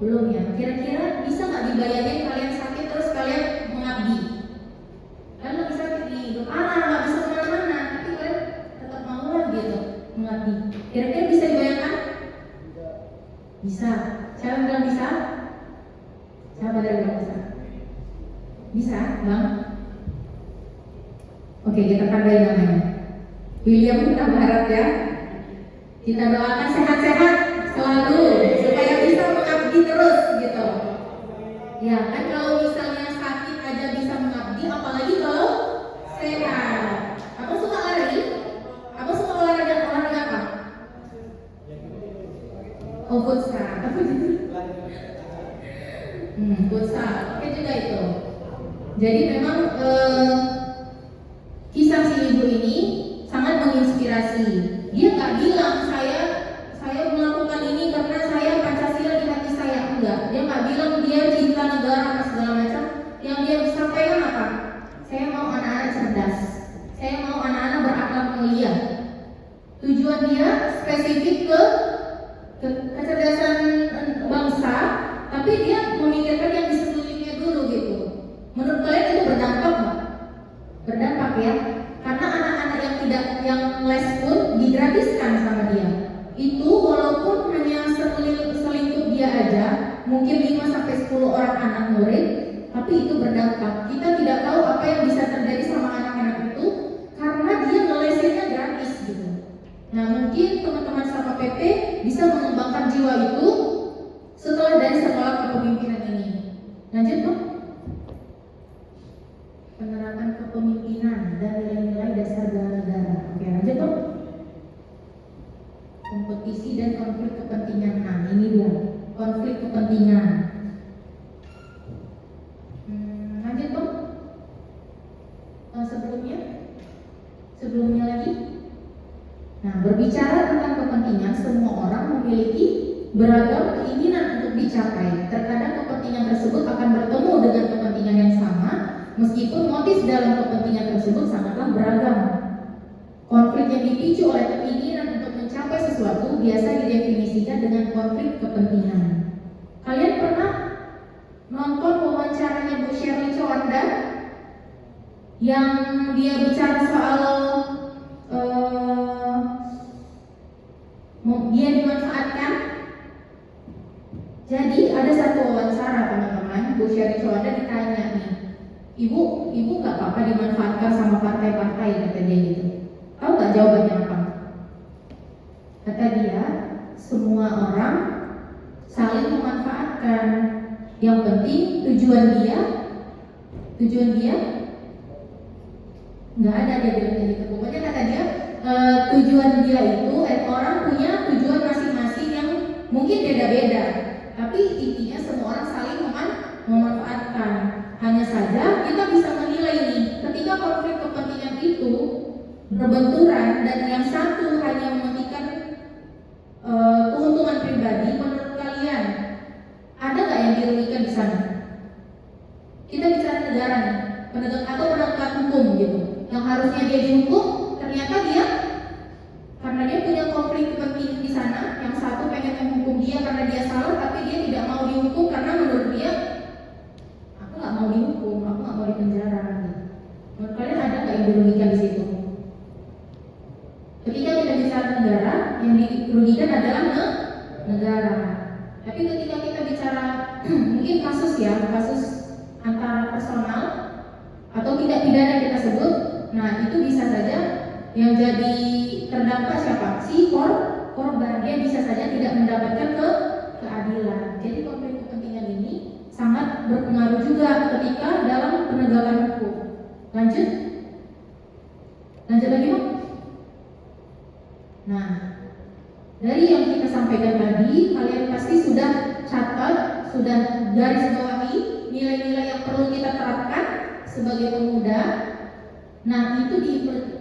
Belum ya? Kira-kira bisa nggak dibayangin kalian sakit terus kalian mengabdi? Kalian lagi sakit nih, nggak bisa kemana-mana, tapi kalian tetap mau lah gitu mengabdi. Kira-kira bisa dibayangkan? Bisa. Siapa yang bilang bisa? Siapa yang bilang bisa? Bisa, Bang? Oke, kita tandai namanya. William kita berharap ya. Kita doakan sehat-sehat selalu supaya bisa mengabdi terus gitu. Ya kan kalau misalnya sakit aja bisa mengabdi, apalagi kalau sehat. Apa suka lari? Apa suka olahraga apa? Oh, futsal. Apa gitu? Futsal. Oke juga itu. Jadi memang kisah si ibu ini sangat menginspirasi. Dia nggak bilang saya melakukan ini karena saya Pancasila di hati saya, enggak. Dia nggak bilang dia cinta negara apa segala macam. Yang dia sampaikan apa? Saya mau anak-anak cerdas. Saya mau anak-anak berakhlak mulia. Tujuan dia spesifik ke kecerdasan bangsa, tapi dia memikirkan yang di sekelilingnya dulu gitu. Menurut kalian itu berdampak nggak? Berdampak ya, karena anak-anak yang les pun di mungkin 5-10 orang anak murid, tapi itu berdampak. Kita tidak tahu apa yang bisa terjadi sama anak-anak itu karena dia ngelesinnya gratis gitu. Nah, mungkin teman-teman Sapa PP bisa mengembangkan jiwa itu setelah dari sekolah kepemimpinan ini. Lanjut, Bang. Penerapan kepemimpinan dan nilai-nilai dasar bela negara. Oke, lanjut, Bang. Kompetisi dan konflik kepentingan. Nah, ini dia konflik kepentingan. Lanjut, Bang. Sebelumnya lagi. Nah, berbicara tentang kepentingan, semua orang memiliki beragam keinginan untuk dicapai. Terkadang kepentingan tersebut akan bertemu dengan kepentingan yang sama, meskipun motif dalam kepentingan tersebut sangatlah beragam. Konflik yang dipicu oleh keinginan untuk mencapai sesuatu biasa didefinisikan dengan konflik kepentingan. Kalian pernah nonton wawancaranya Bu Shirley Chowanda yang dia bicara soal dia dimanfaatkan? Jadi ada satu wawancara, teman-teman. Bu Shirley Chowanda ditanya nih, ibu nggak apa-apa dimanfaatkan sama partai-partai, kata dia gitu. Tahu nggak jawabannya apa? Kata dia, semua orang saling memanfaatkan. Yang penting tujuan dia nggak ada, dia bilang gitu. Pokoknya kata dia tujuan dia itu orang punya tujuan masing-masing yang mungkin beda-beda, tapi intinya semua orang saling memanfaatkan. Hanya saja kita bisa menilai nih, ketika konflik kepentingan itu berbenturan dan yang satu hanya mementingkan keuntungan pribadi, menurut kalian ada nggak yang dirugikan di sana? Kita bicara negara nih, penegak hukum gitu, yang harusnya dia dihukum, ternyata dia karena dia punya konflik kepentingan di sana, yang satu pengen menghukum dia karena dia salah, tapi dia tidak mau dihukum karena menurut dia aku nggak mau dihukum, aku nggak mau dipenjara. Gitu. Menurut kalian ada nggak yang dirugikan di situ? Ketika kita bicara negara, yang dirugikan adalah negara. Tapi ketika kita bicara mungkin kasus antara personal atau tindak pidana kita sebut, nah itu bisa saja yang jadi terdampak siapa? Si korban. Dia bisa saja tidak mendapatkan keadilan. Jadi konflik kepentingan ini sangat berpengaruh juga ketika dalam penegakan hukum. Lanjut lagi, Bang. Nah, dari yang kita sampaikan tadi, kalian pasti sudah catat, sudah garis bawahi nilai-nilai yang perlu kita terapkan sebagai pemuda. Nah, itu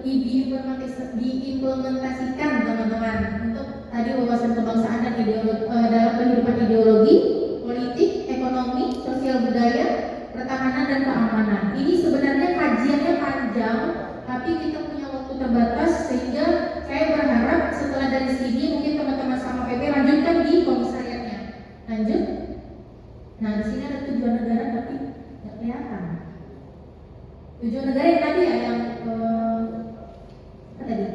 diimplementasikan, teman-teman, untuk tadi wawasan kebangsaan dan dalam kehidupan ideologi, politik, ekonomi, sosial budaya, pertahanan dan keamanan. Ini sebenarnya kajiannya panjang, tapi kita punya waktu terbatas, sehingga saya berharap setelah dari sini mungkin teman-teman sama PP lanjutkan di komisariatnya. Lanjut. Nah, di sini ada tujuan negara tapi nggak kelihatan. Tujuan negara yang tadi ya, yang apa tadi?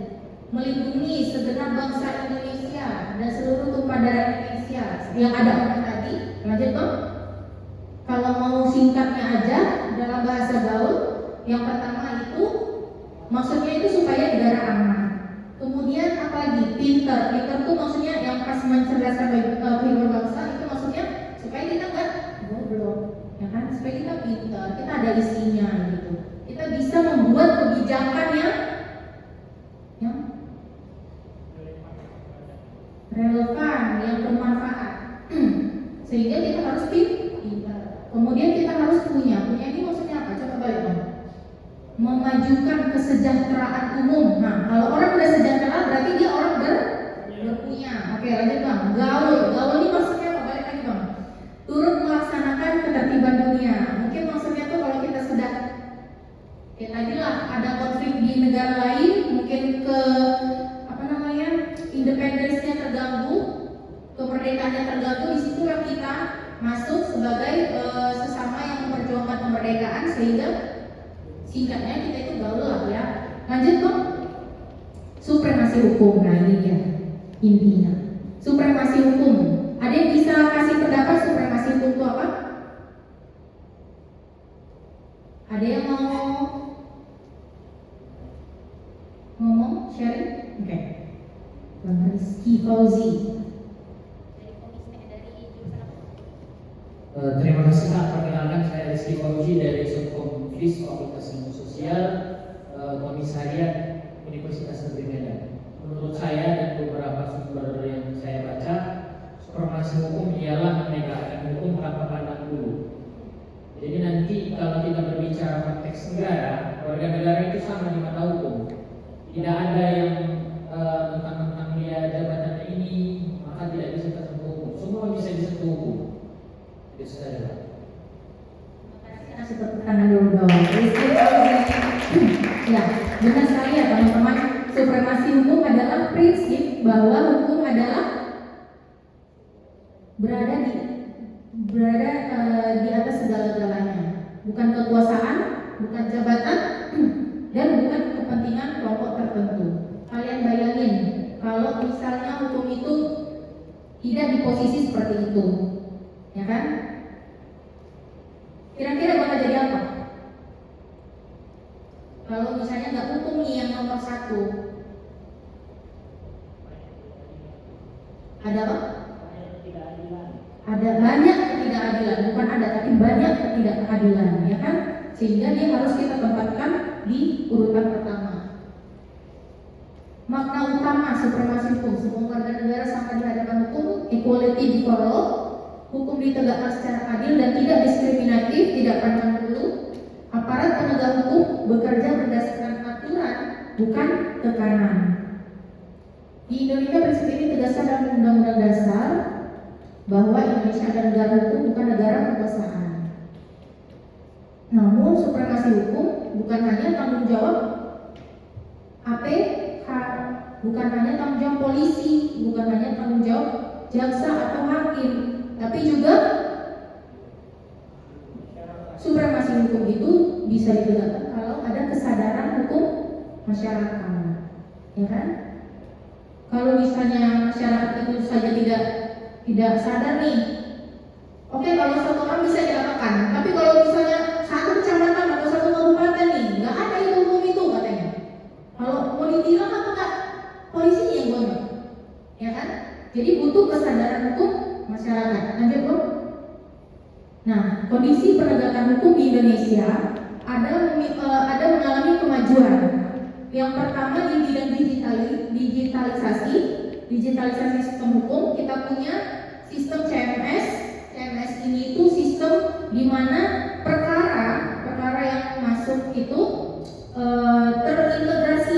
Melindungi segenap bangsa Indonesia dan seluruh tumpah darah Indonesia yang ada orang tadi. Lanjut, Bang. Kalau mau singkatnya aja dalam bahasa gaul, yang pertama itu maksudnya itu supaya negara aman. Kemudian apa lagi? Pinter tuh maksudnya yang pas mencerdaskan kehidupan bangsa, itu maksudnya supaya kita nggak goblok, ya kan? Supaya kita pinter, kita ada isinya gitu. Kita bisa membuat kebijakan yang relevan, yang bermanfaat. Sehingga kita harus pinter. Kemudian kita harus punya ini maksudnya apa? Coba balik, Bang. Memajukan kesejahteraan umum. Nah, kalau orang udah sejahtera berarti dia orang berpunya. Oke, lanjut, Bang. Gaul ini maksudnya apa? Balik lagi, Bang. Turut melaksanakan ketertiban dunia. Mungkin maksudnya tuh kalau kita sudah tadilah ada konflik di negara lain, mungkin independensinya terganggu, kemerdekaannya terganggu, disitulah kita masuk sebagai sesama yang memperjuangkan kemerdekaan, sehingga singkatnya kita itu gaul lah ya. Lanjut, Bang. Supremasi hukum. Nah, ini dia intinya. Supremasi hukum. Ada yang bisa kasih pendapat supremasi hukum Ada yang mau ngomong, sharing? Oke. Bang Rizky Fauzi. Terima kasih Kak, perkenalkan saya Rizky Fauzi dari Subkom FIS Fakultas Ilmu Sosial Komisariat Universitas Negeri Medan. Menurut saya dan beberapa sumber yang saya baca, supremasi hukum ialah menegakkan hukum tanpa pandang bulu. Jadi nanti kalau kita berbicara konteks negara, warga negara itu sama di mata hukum. Tidak ada yang tentang dia jabatannya ini maka tidak bisa tersentuh hukum. Semua bisa disentuh hukum. Itu saja. Kasih tepuk tangan dulu dong. Ya, benar sekali ya teman-teman. Supremasi hukum adalah prinsip bahwa hukum adalah berada di atas segala-galanya. Bukan kekuasaan, bukan jabatan, dan bukan kepentingan kelompok tertentu. Kalian bayangin kalau misalnya hukum itu tidak di posisi seperti itu, ya kan? Kira-kira bakal jadi apa? Kalau misalnya nggak hukum nih yang nomor satu, ada apa? Ada banyak ketidakadilan, bukan ada tapi banyak ketidakadilan, ya kan? Sehingga dia harus kita tempatkan di urutan pertama. Makna utama supremasi hukum, semua warga negara sama di hadapan hukum, equality before law, hukum ditegakkan secara adil dan tidak diskriminatif, tidak pandang bulu. Aparat penegak hukum bekerja berdasarkan aturan, bukan tekanan. Di Indonesia prinsip ini tegaskan dalam Undang-Undang Dasar bahwa Indonesia adalah negara hukum, bukan negara kekuasaan. Namun supremasi hukum bukan hanya tanggung jawab APH, bukan hanya tanggung jawab polisi, bukan hanya tanggung jawab jaksa atau hakim, tapi juga supremasi hukum itu bisa ditegakkan kalau ada kesadaran hukum masyarakat, ya kan? Kalau misalnya masyarakat itu saja tidak sadar nih, oke, kalau satu orang bisa diapakan, tapi kalau misalnya satu kecamatan atau satu kabupaten nih nggak ada itu hukum itu katanya, kalau mau ditilang apa nggak polisinya yang bonyok, ya kan? Jadi butuh kesadaran hukum masyarakat. Lanjut bro. Nah, kondisi penegakan hukum di Indonesia ada mengalami kemajuan. Yang pertama di bidang digitalisasi sistem hukum, kita punya sistem CMS. CMS ini itu sistem di mana perkara yang masuk itu terintegrasi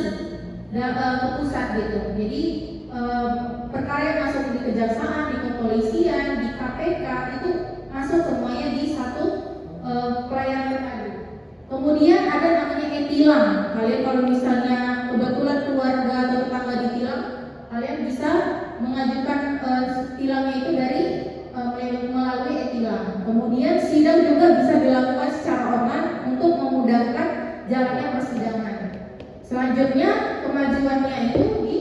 ke pusat gitu. Jadi perkara yang masuk di kejaksaan, di kepolisian, di KPK itu masuk semuanya di satu pelayanan terpadu. Kemudian ada namanya e-tilang. Kalian kalau misalnya kebetulan keluarga atau tetangga ditilang, kalian bisa mengajukan tilangnya itu dari melalui e-tilang. Kemudian sidang juga bisa dilakukan secara online untuk memudahkan jalannya persidangan. Selanjutnya kemajuannya itu di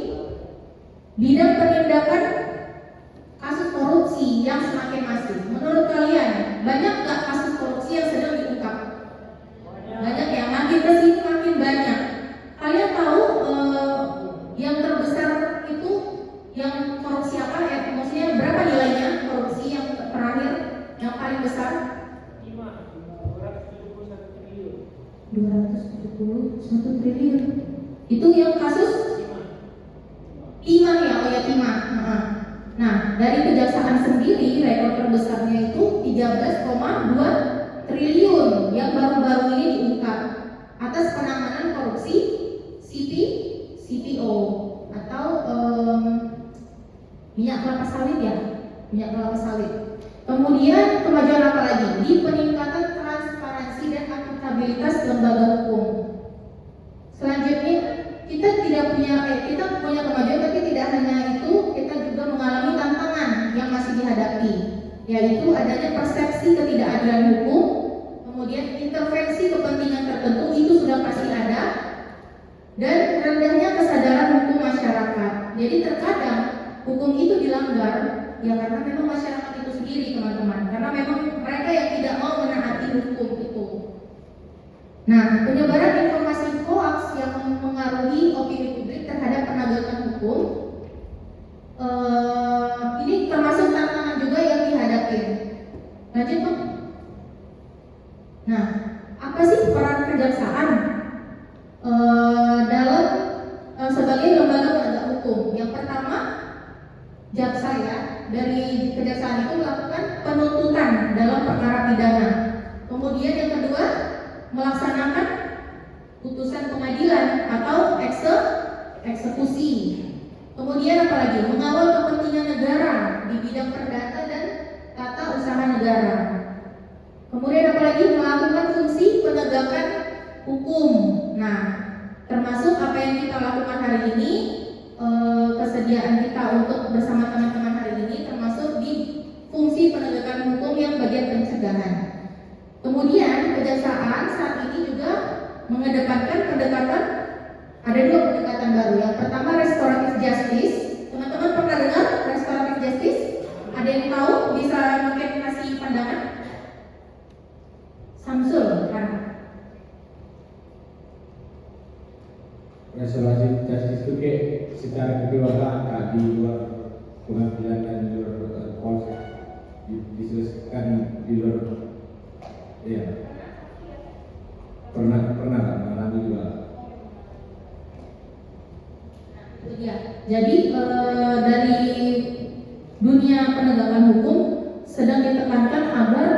bidang penindakan kasus korupsi yang semakin masif. Menurut kalian banyak nggak kasus korupsi yang sedang diungkap? Banyak ya, makin kesini makin banyak. Kalian tahu yang terbesar itu yang korupsi apa ya? Maksudnya berapa nilainya korupsi yang terakhir yang paling besar? 271 triliun. Itu yang kasus timah ya, oh ya timah. Nah, dari kejaksaan sendiri rekor terbesarnya itu 13,2 triliun yang baru-baru ini diungkap atas penanganan korupsi CPO atau minyak kelapa sawit ya, minyak kelapa sawit. Kemudian kemajuan apa lagi? Di peningkatan transparansi dan akuntabilitas lembaga hukum. Selanjutnya kita punya kemajuan, tapi tidak hanya itu, kita juga mengalami tantangan yang masih dihadapi, yaitu adanya persepsi ketidakadilan hukum, kemudian intervensi kepentingan tertentu itu sudah pasti ada, dan rendahnya kesadaran hukum masyarakat. Jadi terkadang hukum itu dilanggar ya karena memang masyarakat itu sendiri teman-teman, karena memang mereka yang tidak mau menaati hukum itu. Nah, penyebaran informasi hoaks yang mempengaruhi opini publik terhadap penegakan hukum ini termasuk tantangan juga yang dihadapi. Lanjut, Pak. Nah, apa sih peran kejaksaan dalam sebagai lembaga penegak hukum? Yang pertama, jaksa ya dari kejaksaan itu melakukan penuntutan dalam perkara pidana. Kemudian yang kedua, melaksanakan putusan pengadilan atau eksekusi. Kemudian apalagi mengawal kepentingan negara di bidang perdata dan tata usaha negara. Kemudian apalagi melakukan fungsi penegakan hukum. Nah, termasuk apa yang kita lakukan hari ini, kesediaan kita untuk bersama teman-teman hari ini termasuk di fungsi penegakan hukum yang bagian pencegahan. Kemudian kejaksaan saat ini juga mengedepankan pendekatan, ada dua pendekatan baru. Yang pertama restoratif justice. Teman-teman pernah dengar restoratif justice? Ada yang tahu? Bisa mungkin kasih pandangan? Samsul, kan? Restoratif justice itu kayak secara kekeluargaan Kak, di luar pengadilan dan di luar proses diselesaikan di luar. Iya. Pernah mengalami juga. Ya, jadi dari dunia penegakan hukum sedang ditekankan agar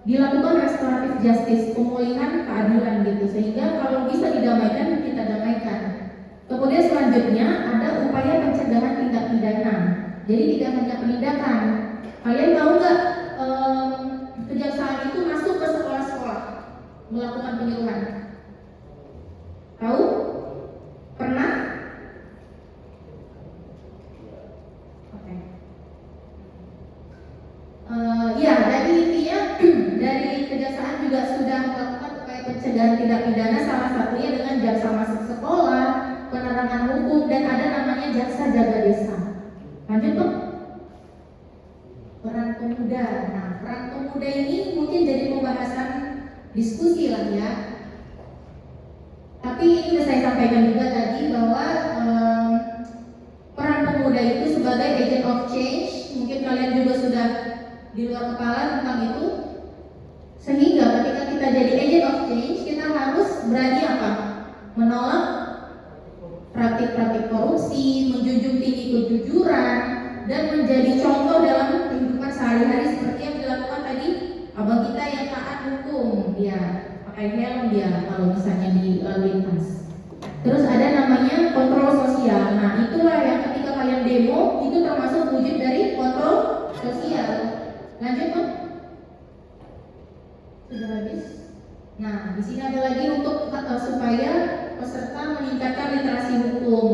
dilakukan restoratif justice, pemulihan keadilan gitu, sehingga kalau bisa didamaikan kita damaikan. Kemudian selanjutnya ada upaya pencegahan tindak pidana. Jadi tidak hanya penindakan. Kalian tahu nggak kejaksaan itu masuk ke sekolah-sekolah melakukan penyuluhan? Tahu? Pernah? Oke. Ya, jadi intinya dari kejaksaan juga sudah melakukan upaya pencegahan tindak pidana, salah satunya dengan jaksa masuk sekolah, penerangan hukum, dan ada namanya jaksa jaga desa. Lanjut, Pak. Peran pemuda. Nah, peran pemuda ini mungkin jadi pembahasan diskusi lah ya. Tapi ini sudah saya sampaikan juga tadi bahwa peran pemuda itu sebagai agent of change, mungkin kalian juga sudah di luar kepala tentang itu. Sehingga ketika kita jadi agent of change, kita harus berani apa? Menolak praktik-praktik korupsi, menjunjung tinggi kejujuran, dan menjadi contoh dalam kehidupan sehari-hari seperti yang dilakukan tadi abang kita yang taat hukum, dia pakai helm dia kalau misalnya di lalu lintas. Terus ada namanya kontrol sosial. Nah, itulah yang ketika kalian demo itu termasuk wujud dari kontrol sosial. Lanjut, Pak. Sudah habis. Nah, di sini ada lagi untuk supaya peserta meningkatkan literasi hukum.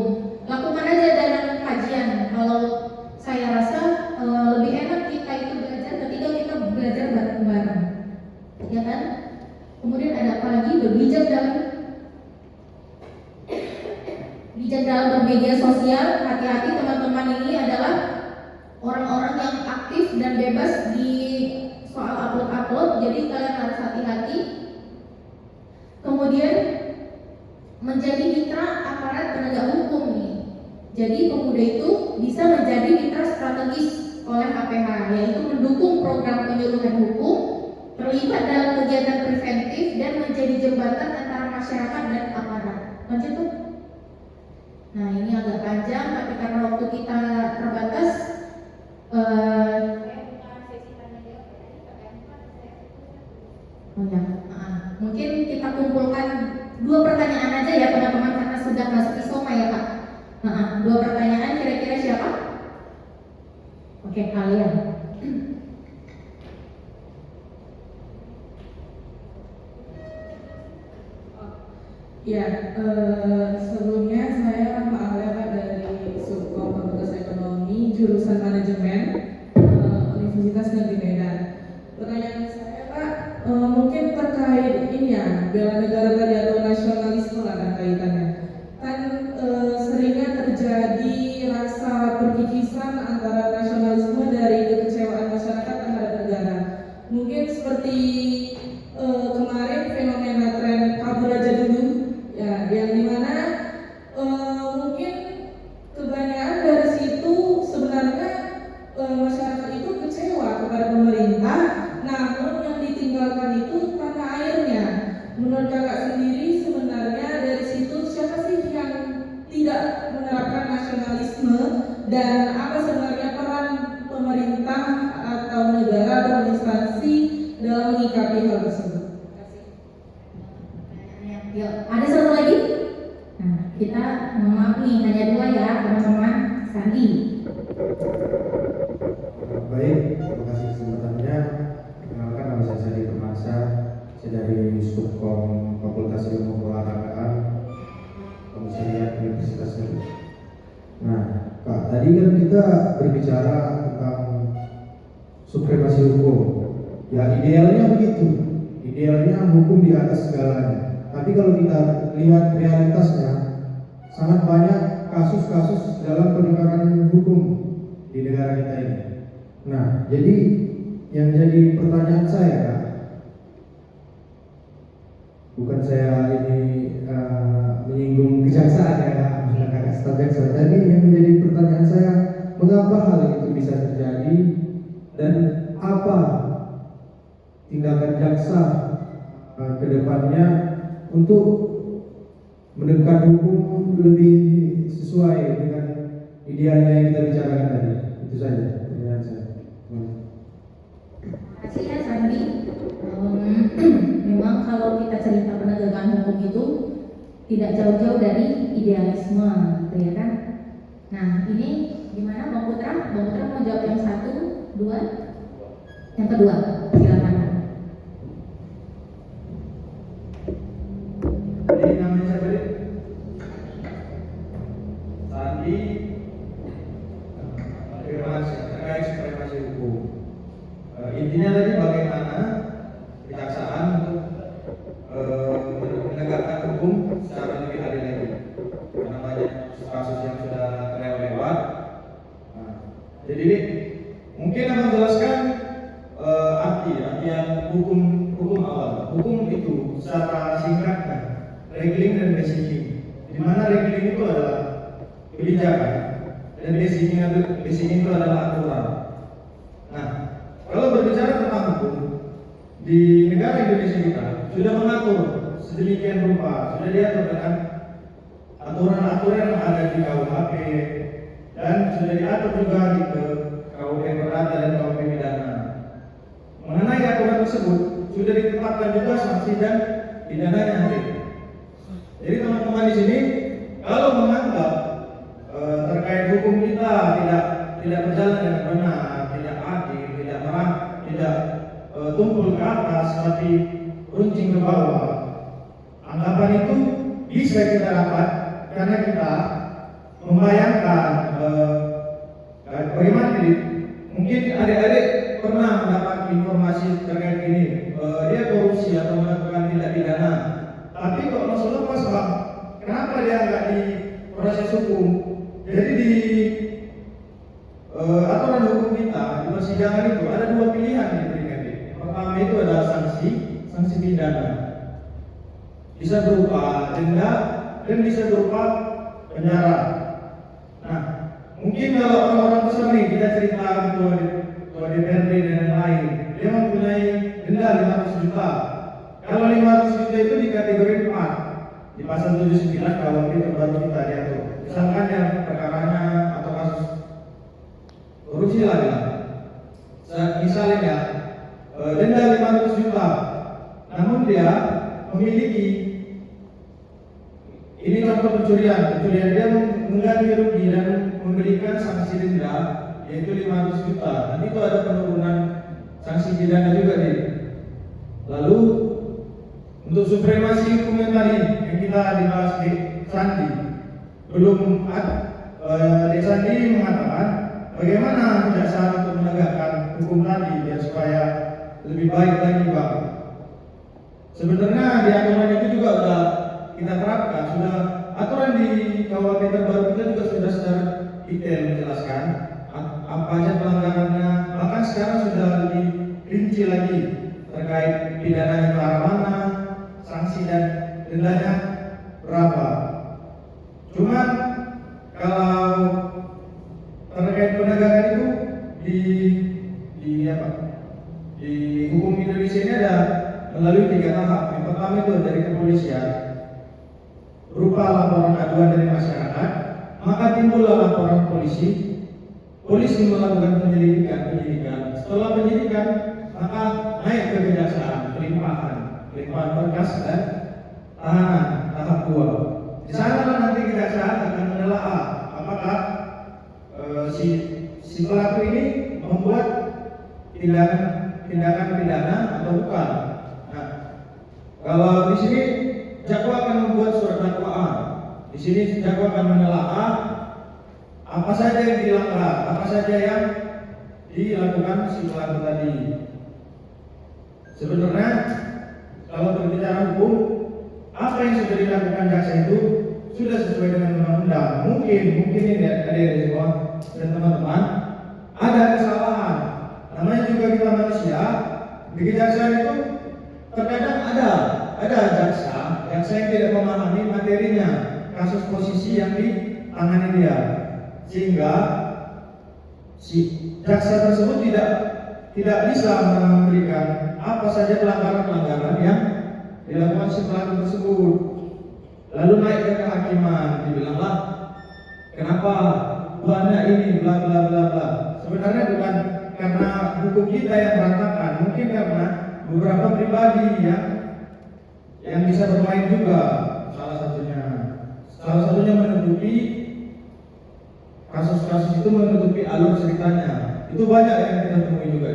Lakukan aja dalam kajian. Kalau saya rasa lebih enak kita itu belajar ketika kita belajar bareng-bareng, ya kan? Kemudian ada apa lagi? Bijak dalam bermedia sosial. Hati-hati teman-teman, ini adalah orang-orang yang aktif dan bebas di soal upload. Jadi kalian harus hati-hati. Kemudian menjadi mitra aparat penegak hukum nih. Jadi pemuda itu bisa menjadi mitra strategis oleh KPH, yaitu mendukung program penyuluhan hukum, terlibat dalam kegiatan preventif, dan menjadi jembatan antara masyarakat dan aparat. Lanjut, tuh. Nah, ini agak panjang, tapi karena waktu kita terbatas, mungkin kita kumpulkan 2 pertanyaan aja ya teman-teman, karena sudah masuk isoma ya Pak. 2 pertanyaan, kira-kira siapa? Oke, kalian. Ya, sebelumnya saya Rahma Alia Pak dari Subkom Fakultas Ekonomi jurusan Manajemen Universitas Negeri Medan. Pertanyaan saya Pak, mungkin terkait ini ya, bela negara tadi atau nasionalisme lah kan kaitannya. Kan seringnya terjadi rasa perkikisan antara nasionalisme dari kekecewaan masyarakat terhadap negara. Mungkin seperti kemarin fenomena organisasi dalam menyikapi hal tersebut. Yuk, ada satu lagi? Nah, kita maaf nih, hanya 2 ya teman-teman. Sandi. Baik, terima kasih kesempatannya. Perkenalkan, nama saya Sandi Permasa. Saya dari Subkom Fakultas Ilmu Olahragaan Komisariat Universitas Negeri. Nah, Pak, tadi kan kita berbicara tentang supremasi hukum. Ya, idealnya begitu. Idealnya hukum di atas segalanya. Tapi kalau kita lihat realitasnya, sangat banyak kasus-kasus dalam penegakan hukum di negara kita ini. Nah, jadi yang jadi pertanyaan saya, Kak, bukan saya ini menyinggung kejaksaan ya, Kak, kakak staf jaksa. Jadi yang menjadi pertanyaan saya, mengapa hal itu bisa terjadi dan apa tindakan jaksa ke depannya untuk menegakkan hukum lebih sesuai dengan idealnya yang kita bicarakan tadi. Itu saja pertanyaan saya. Terima kasih ya Sandi. Memang kalau kita cerita penegakan hukum itu tidak jauh-jauh dari idealisme, gitu ya kan? Nah, ini gimana Bang Putra? Bang Putra mau jawab yang 1, 2? Yang kedua, silakan. Jadi namanya siapa tadi? Sandi terkait supremasi hukum. Intinya tadi bagaimana kejaksaan untuk menegakkan hukum secara lebih adil lagi. Karena banyak kasus yang sudah terlewat. Nah, jadi mungkin akan menjelaskan artian hukum awal. Hukum itu secara singkatnya regling dan basic. Di mana regling itu adalah kebijakan dan basic itu adalah aturan. Nah, kalau berbicara tentang hukum di negara Indonesia kita sudah mengatur sedemikian rupa, sudah diatur dengan aturan-aturan yang ada di KUHP dan sudah diatur juga di KUP Perdata dan KUP Pidana. Mengenai aturan tersebut sudah ditetapkan juga sanksi dan pidananya. Jadi teman-teman di sini kalau menganggap terkait hukum kita tidak berjalan dengan benar, tidak adil, tidak tumpul ke atas tapi runcing ke bawah, anggapan itu bisa kita dapat karena kita membayangkan bagaimana mungkin adik-adik pernah mendapat informasi terkait ini, dia korupsi atau melakukan tindak pidana. Tapi kok langsung lepas, Pak? Kenapa dia nggak di proses hukum? Jadi di aturan hukum kita di persidangan itu ada 2 pilihan yang diberikan. Pertama itu adalah sanksi pidana. Bisa berupa denda dan bisa berupa penjara. Nah, mungkin kalau orang-orang besar nih kita cerita ketua DPRD dan lain-lain, dia mempunyai denda 500 juta. Kalau 500 juta itu di kategori 4 di pasal 79 KUHP terbaru kita diatur. Misalkan yang perkaranya atau kasus korupsi lah ya. Misalnya denda 500 juta, namun dia memiliki ini contoh pencurian dia mengganti rugi dan memberikan sanksi denda yaitu 500 juta. Nanti itu ada penurunan sanksi pidana juga nih. Lalu untuk supremasi hukum yang tadi yang kita dibahas di Sandi, belum Dek Sandi mengatakan bagaimana kejaksaan untuk menegakkan hukum tadi biar supaya lebih baik lagi, Pak. Sebenarnya di aturan itu juga sudah kita terapkan, sudah aturan di KUHP terbaru kita juga sudah secara detail menjelaskan apa aja pelanggarannya, bahkan sekarang sudah lebih rinci lagi terkait pidananya ke arah mana, sanksi dan dendanya berapa. Cuman kalau terkait penegakan itu di hukum Indonesia ini ada melalui 3 tahap. Yang pertama itu dari kepolisian berupa laporan aduan dari masyarakat, maka timbullah laporan polisi melakukan penyelidikan. Setelah penyidikan maka naik ke kejaksaan, pelimpahan berkas dan tahanan tahap 2. Di sana nanti kejaksaan akan menelaah apakah si pelaku ini membuat tindakan pidana atau bukan. Nah, kalau di sini jakwa akan membuat surat dakwaan. Di sini jakwa akan menelaah apa saja yang dilanggar, apa saja yang dilakukan si pelaku tadi. Sebenarnya kalau berbicara hukum, apa yang sudah dilakukan jaksa itu sudah sesuai dengan undang-undang. Mungkin ini dari semua dan teman-teman ada kesalahan. Namanya juga kita manusia. Di kejaksaan itu terkadang ada jaksa yang tidak memahami materinya, kasus posisi yang ditangani dia, sehingga si jaksa tersebut tidak bisa memberikan apa saja pelanggaran-pelanggaran yang dilakukan si pelaku tersebut. Lalu naik ke kehakiman, dibilanglah kenapa banyak ini bla bla bla bla. Sebenarnya bukan karena hukum kita yang berantakan, mungkin karena beberapa pribadi yang bisa bermain juga. Salah satunya menutupi kasus-kasus itu, menutupi alur ceritanya. Itu banyak yang kita temui juga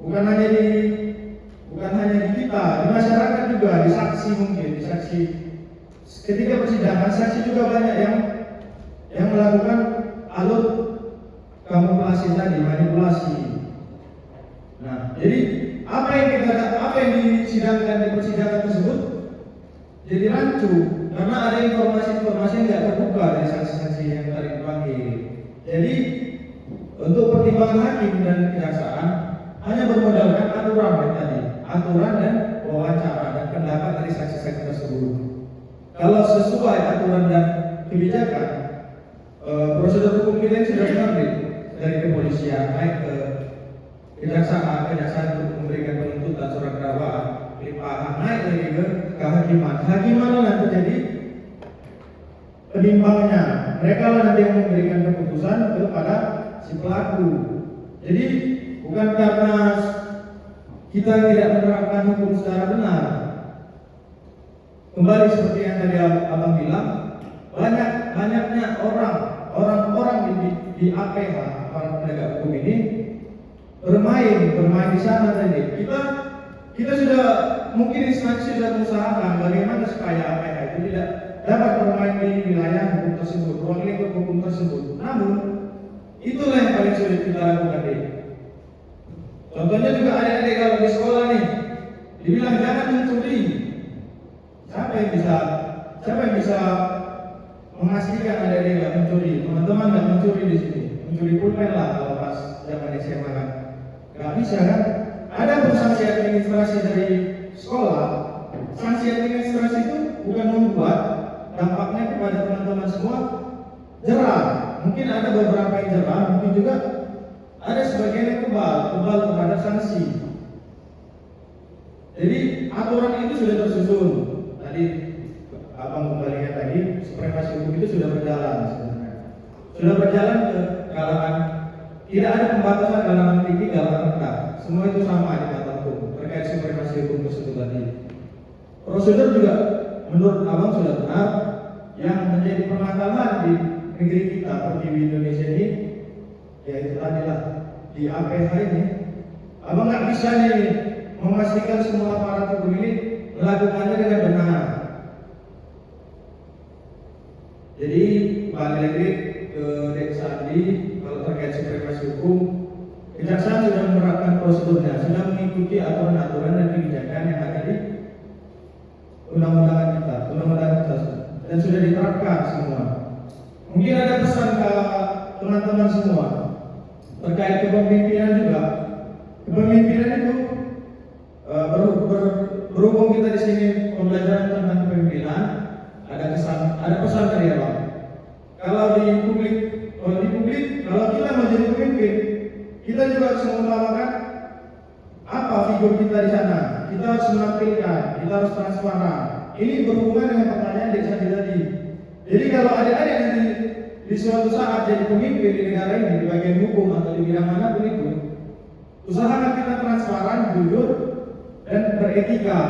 bukan hanya di kita, di masyarakat juga, di saksi mungkin, di saksi ketika persidangan saksi juga banyak yang melakukan alur kamuflase tadi, manipulasi. Nah, jadi apa yang disidangkan di persidangan tersebut jadi rancu karena ada informasi-informasi yang tidak terbuka dari saksi-saksi yang tadi dipanggil. Jadi untuk pertimbangan hakim dan kejaksaan hanya bermodalkan aturan dan wawancara dan pendapat dari saksi-saksi tersebut. Kalau sesuai aturan dan kebijakan, prosedur hukum kita sudah diambil dari kepolisian naik ke kejaksaan untuk memberikan penuntutan surat dakwaan, limpahan naik lagi ke kehakiman. Hakiman nanti jadi penimbangnya. Mereka lah nanti yang memberikan keputusan kepada si pelaku. Jadi bukan karena kita tidak menerapkan hukum secara benar. Kembali seperti yang tadi abang bilang, banyaknya orang-orang di APH, para penegak hukum ini bermain di sana tadi. Kita sudah mungkin instansi sudah mengusahakan bagaimana supaya APH itu tidak dapat bermain di wilayah hukum tersebut, ruang lingkup hukum tersebut. Namun itulah yang paling sulit kita lakukan. Contohnya juga adik-adik kalau di sekolah nih, dibilang jangan mencuri. Siapa yang bisa memastikan adik-adik nggak mencuri? Teman-teman nggak mencuri di sini, mencuri pulpen lah kalau pas zaman SMA kan. Nggak bisa kan? Ada pun sanksi administrasi dari sekolah. Sanksi administrasi itu bukan membuat dampaknya kepada teman-teman semua jerah. Mungkin ada beberapa yang jerah, mungkin juga ada sebagian yang kebal terhadap sanksi. Jadi aturan itu sudah tersusun. Tadi abang kembalikan tadi, supremasi hukum itu sudah berjalan sebenarnya. Sudah berjalan ke kalangan, tidak ada pembatasan kalangan tinggi, kalangan rendah. Semua itu sama di mata hukum terkait supremasi hukum tersebut tadi. Prosedur juga menurut abang sudah benar. Yang menjadi permasalahan di negeri kita seperti di Indonesia ini, yaitu tadilah di APH ini, abang nggak bisa nih memastikan semua aparat hukum ini melakukannya dengan benar. Jadi balik lagi ke Dek Sandi, kalau terkait supremasi hukum, kejaksaan sudah menerapkan prosedurnya, sudah mengikuti aturan-aturan dan kebijakan yang ada di undang-undang kita, dan sudah diterapkan semua. Mungkin ada pesan ke teman-teman semua terkait kepemimpinan juga. Kepemimpinan itu berhubung kita di sini pembelajaran tentang kepemimpinan, ada pesan dari Abang. Kalau di publik, kalau kita mau jadi pemimpin, kita juga harus mengutamakan apa figur kita di sana. Kita harus menampilkan, kita harus transparan. Ini berhubungan dengan pertanyaan Dek Sandi tadi. Jadi kalau adik-adik nanti di suatu saat jadi pemimpin di negara ini, di bagian hukum atau di bidang manapun itu, usahakan kita transparan. jujur, dan beretika.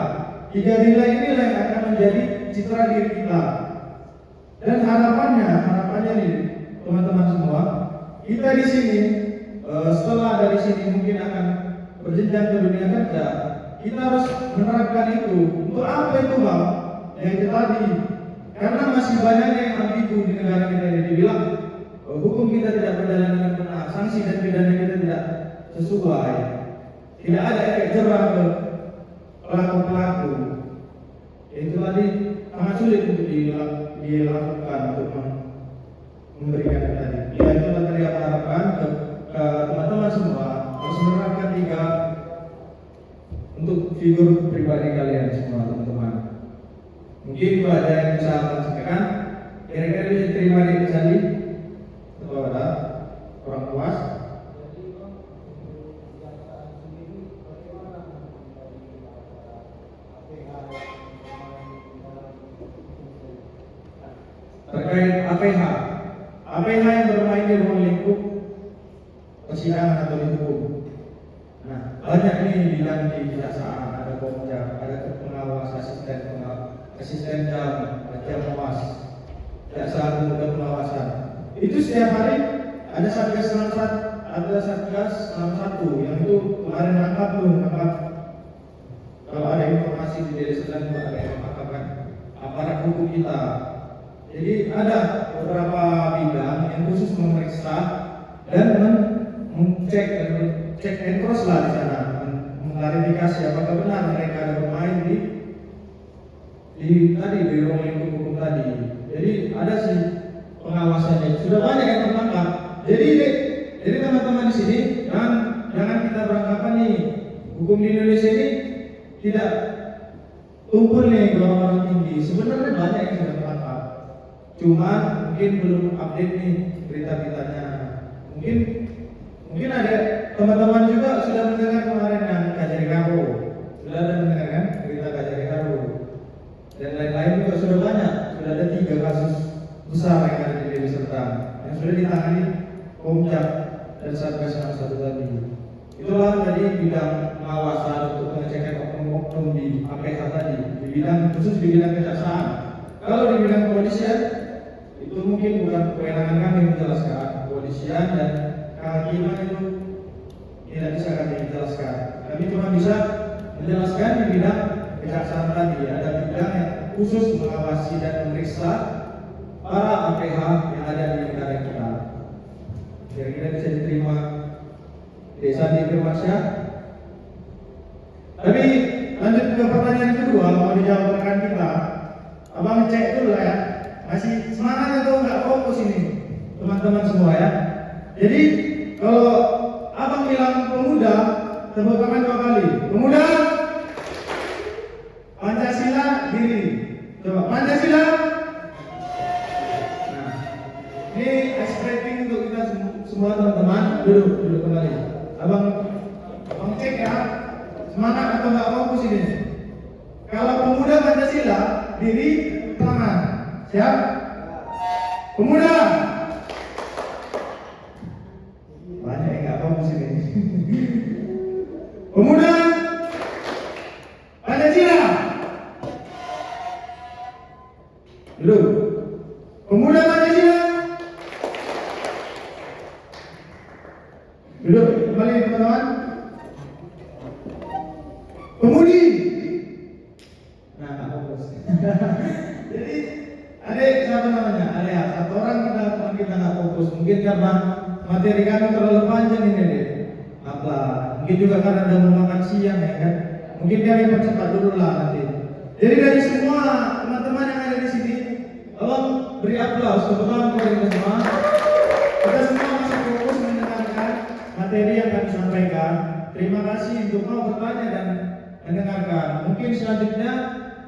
3 nilai inilah yang akan menjadi citra diri kita. Dan harapannya nih teman-teman semua, kita di sini setelah dari sini mungkin akan berjenjang ke dunia kerja, kita harus menerapkan itu. Untuk apa itu Bang? Yang itu tadi, karena masih banyak yang ambigu di negara kita ini. Dibilang hukum kita tidak berjalan dengan benar, sanksi dan pidana kita tidak sesuai, tidak ada efek jerah ke pelaku-pelaku. Itu tadi sangat sulit untuk dilakukan untuk memberikan itu tadi. Ya itu tadi yang harapkan ke teman-teman semua harus menerapkan 3 untuk figur pribadi kalian semua teman-teman. Mungkin itu ada yang bisa saya sampaikan. Kira-kira bisa diterima di Sandi atau ada orang puas? Terkait APH yang bermain di ruang lingkup persidangan atau di hukum. Nah, banyak nih bidang di kejaksaan, ada komjak, ada pengawas, asisten jam pengawas, jaksa agung dan pengawasan. Itu setiap hari ada satgas 61 yang itu kemarin nangkap kalau ada informasi di Deli Serdang ada yang mengatakan aparat hukum kita. Jadi ada beberapa bidang yang khusus memeriksa dan cek and cross lah di sana, mengklarifikasi apakah benar mereka ada bermain di ruang lingkup hukum tadi. Jadi ada sih pengawasannya. Sudah banyak yang tertangkap. Jadi teman-teman di sini jangan kita beranggapan nih hukum di Indonesia ini tidak tumpul nih orang-orang tinggi. Sebenarnya banyak yang sudah tertangkap. Cuma mungkin belum update nih berita-beritanya. Mungkin ada teman-teman juga sudah mendengar kemarin yang Kajari Karo, sudah ada mendengar kan berita Kajari Karo dan lain-lain juga sudah banyak. Sudah ada 3 kasus besar yang ada di Deli Serdang yang sudah ditangani Komjak dan Satgas 61 tadi. Itulah tadi bidang pengawasan untuk pengecekan oknum di APH tadi, di bidang khusus di bidang kejaksaan. Kalau di bidang kepolisian itu mungkin bukan kewenangan kami menjelaskan. Kepolisian dan kehakiman itu tidak bisa kami jelaskan. Kami cuma bisa menjelaskan di bidang kejaksaan tadi. Ada bidang yang khusus mengawasi dan memeriksa para APH yang ada di negara kita. Kira-kira bisa diterima Desa di Firmansyah. Tapi lanjut ke pertanyaan kedua, mau dijawab rekan kita. Abang cek dulu lah ya, masih semangat atau enggak fokus ini teman-teman semua ya. Jadi kalau abang bilang pemuda, tepuk tangan 2 kali. Pemuda, Pancasila diri. Coba Pancasila. Nah, ini expressing untuk kita semua teman-teman. Duduk kembali. Abang cek ya, semangat atau enggak fokus ini. Kalau pemuda Pancasila diri tangan. Siap? Pemuda. Banyak yang nggak fokus ini. Pemuda Pancasila. Duduk. Pemuda Pancasila. Duduk kembali teman-teman. Pemudi. Nah, nggak fokus. Jadi adik siapa namanya? Area. Satu orang teman kita nggak fokus. Mungkin karena materi kami terlalu panjang ini deh. Mungkin juga karena ada mau makan siang ya kan. Mungkin kami percepat dulu lah nanti. Jadi dari semua teman-teman yang ada di sini, tolong beri aplaus tepuk tangan kepada kita semua. Kita semua masih fokus mendengarkan materi yang kami sampaikan. Terima kasih untuk mau bertanya dan mendengarkan. Mungkin selanjutnya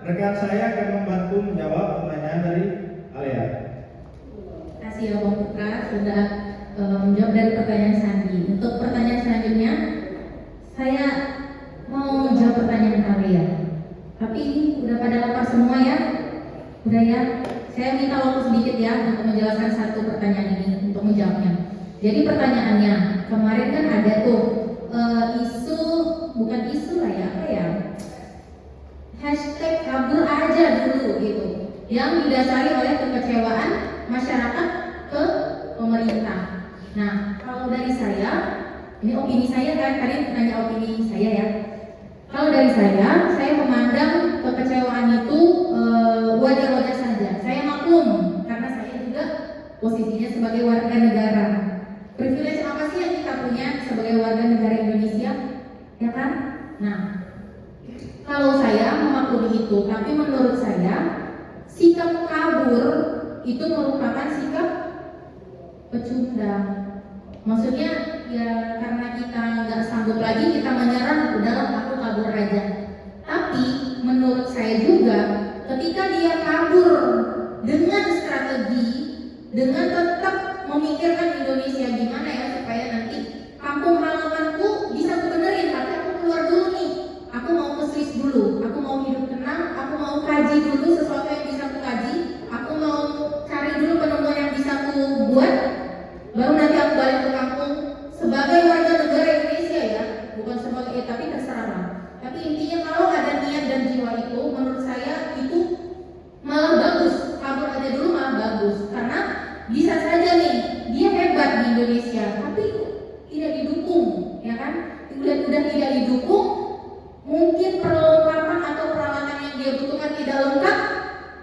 rekan saya akan membantu menjawab pertanyaan dari Alea. Terima kasih ya Bang Putra sudah menjawab dari pertanyaan Sandi. Untuk pertanyaan selanjutnya, saya mau jawab pertanyaan Alea. Tapi ini udah pada lapar semua ya? Udah ya? Saya minta waktu sedikit ya untuk menjelaskan satu pertanyaan ini untuk menjawabnya. Jadi pertanyaannya, kemarin kan ada tuh bukan isu yang didasari oleh kekecewaan masyarakat ke pemerintah. Nah, kalau dari saya, ini opini saya kan, tadi nanya opini saya ya. Kalau dari saya memandang kekecewaan itu wajar-wajar saja. Saya maklum karena saya juga posisinya sebagai warga negara. Privilege apa sih yang kita punya sebagai warga negara Indonesia? Ya kan? Nah, kalau saya memaklumi itu, tapi menurut saya sikap kabur itu merupakan sikap pecundang. Maksudnya ya karena kita nggak sanggup lagi, kita menyerah, udahlah aku kabur aja. Tapi menurut saya juga ketika dia kabur dengan strategi, dengan tetap memikirkan Indonesia gimana ya supaya nanti kampung halamanku bisa kubenerin, tapi aku keluar dulu nih, aku mau ke Swiss dulu, aku mau hidup tenang, aku mau kaji dulu sesuatu yang bisa aku kaji, aku mau cari dulu penemuan yang bisa aku buat, baru nanti aku balik ke kampung sebagai warga negara Indonesia ya, bukan sebagai tapi terserah lah. Tapi intinya kalau ada niat dan jiwa itu, menurut saya itu malah bagus, kabur aja dulu malah bagus, karena bisa saja nih dia hebat di Indonesia, tapi tidak didukung, ya kan? Udah tidak didukung, mungkin perlengkapan atau peralatan yang dia butuhkan tidak lengkap,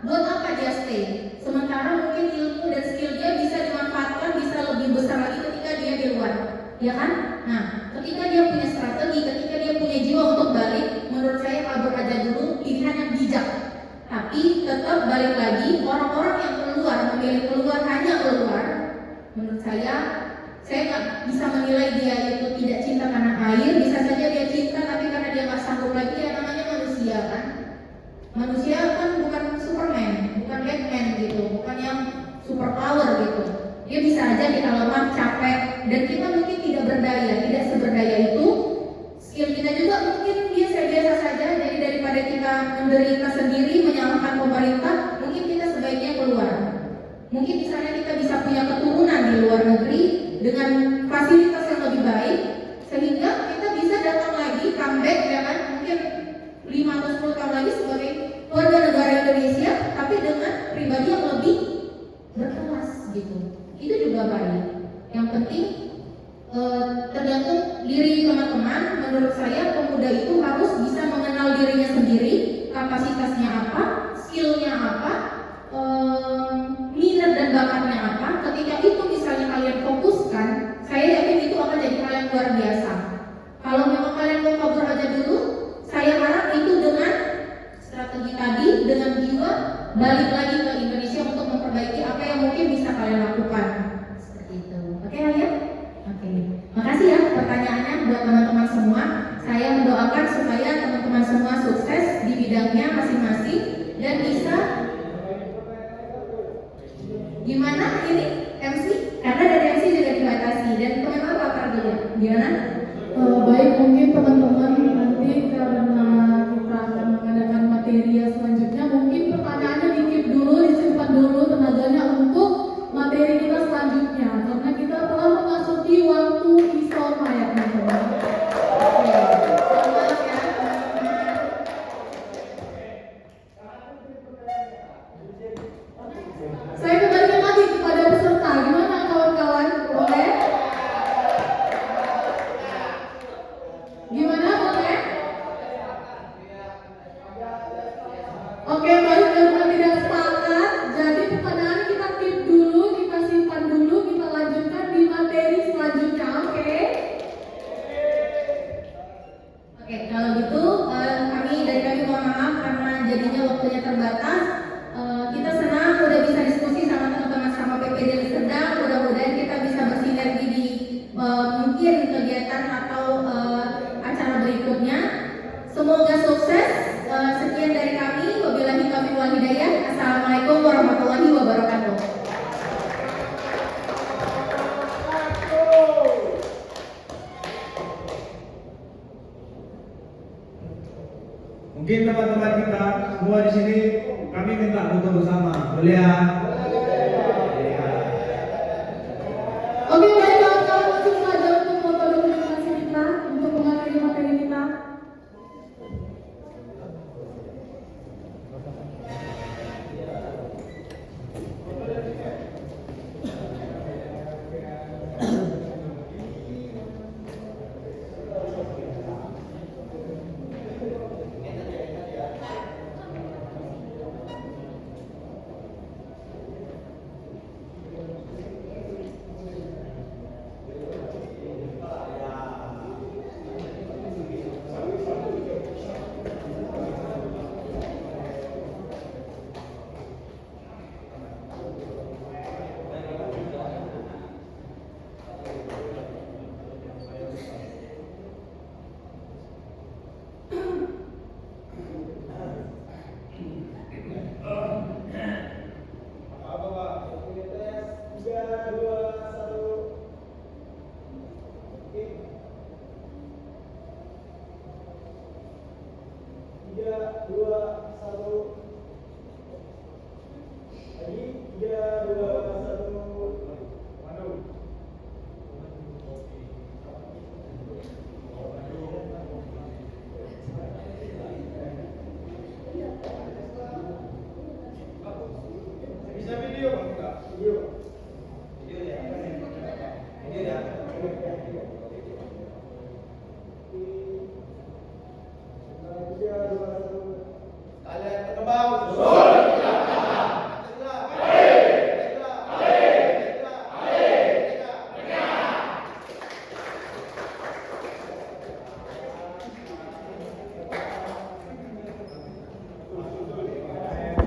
buat apa dia stay? Sementara mungkin ilmu dan skill dia bisa dimanfaatkan, bisa lebih besar lagi ketika dia di luar, ya kan? Nah, ketika dia punya strategi, ketika dia punya jiwa untuk balik, menurut saya kabur aja dulu, pilihan yang bijak. Tapi tetap balik lagi, orang-orang yang keluar, memilih keluar, hanya keluar, menurut saya nggak bisa menilai dia itu tidak cinta karena air, bisa saja dia cinta tapi karena dia nggak sanggup lagi, ya namanya manusia kan. Manusia kan bukan Superman, bukan Batman gitu, bukan yang super power gitu. Dia bisa aja kita lemah, capek, dan kita mungkin tidak berdaya, tidak seberdaya itu. Skill kita juga mungkin biasa-biasa saja, jadi daripada kita menderita sendiri, menyalahkan pemerintah, mungkin kita sebaiknya keluar. Mungkin di sana kita bisa punya keturunan di luar negeri dengan fasilitas yang lebih baik, sehingga kita bisa datang lagi, comeback ya kan, mungkin 5 atau 10 tahun lagi sebagai warga negara Indonesia, tapi dengan pribadi yang lebih berkelas gitu. Itu juga baik. Yang penting tergantung diri teman-teman. Menurut saya pemuda itu harus bisa mengenal dirinya sendiri, kapasitasnya apa, skillnya apa, minat dan bakatnya apa. Ketika itu misalnya kalian fokuskan, saya yakin itu akan jadi hal yang luar biasa. Kalau memang kalian mau kabur aja dulu, saya harap itu dengan strategi tadi, dengan jiwa balik lagi ke Indonesia untuk memperbaiki apa yang mungkin bisa kalian lakukan. Seperti itu. Oke kalian? Oke. Makasih ya pertanyaannya buat teman-teman semua. Saya mendoakan supaya teman-teman semua sukses di bidangnya masing-masing dan bisa gimana ini MC? Karena dari MC juga dibatasi dan teman-teman lapar dulu. Gimana? Baik, mungkin teman-teman nanti karena kita akan mengadakan materi selanjutnya, mungkin pertanyaannya dikit dulu, disimpan dulu tenaganya untuk materi kita selanjutnya, karena kita telah memasuki waktu isoma ya teman-teman. Saya kembalikan lagi kepada peserta, gimana kawan-kawan? Boleh? Gimana, boleh? Oke, baik, karena tidak sepakat, jadi pertanyaan kita keep dulu, kita simpan dulu, kita lanjutkan di materi selanjutnya, oke? Oke, kalau gitu dari kami mohon maaf karena jadinya waktunya terbatas. Kita senang udah bisa diskusi sama teman-teman sama PPD Serdang. Mudah-mudahan kita bisa bersinergi di mungkin kegiatan atau acara berikutnya. Semoga sukses. Sekian dari kami. Wabillahi taufiq wal hidayah. Assalamualaikum warahmatullahi wabarakatuh. Mungkin teman-teman kita semua di sini kami minta foto bersama, boleh ya? Oke, baik kawan-kawan, langsung saja untuk foto dokumentasi kita untuk mengakhiri materi kita. 2, 1. Lagi 3, 2, 1. Madu. Bisa video Bang? Enggak. Video. Video ya. Video ya. Kalian ke bawah.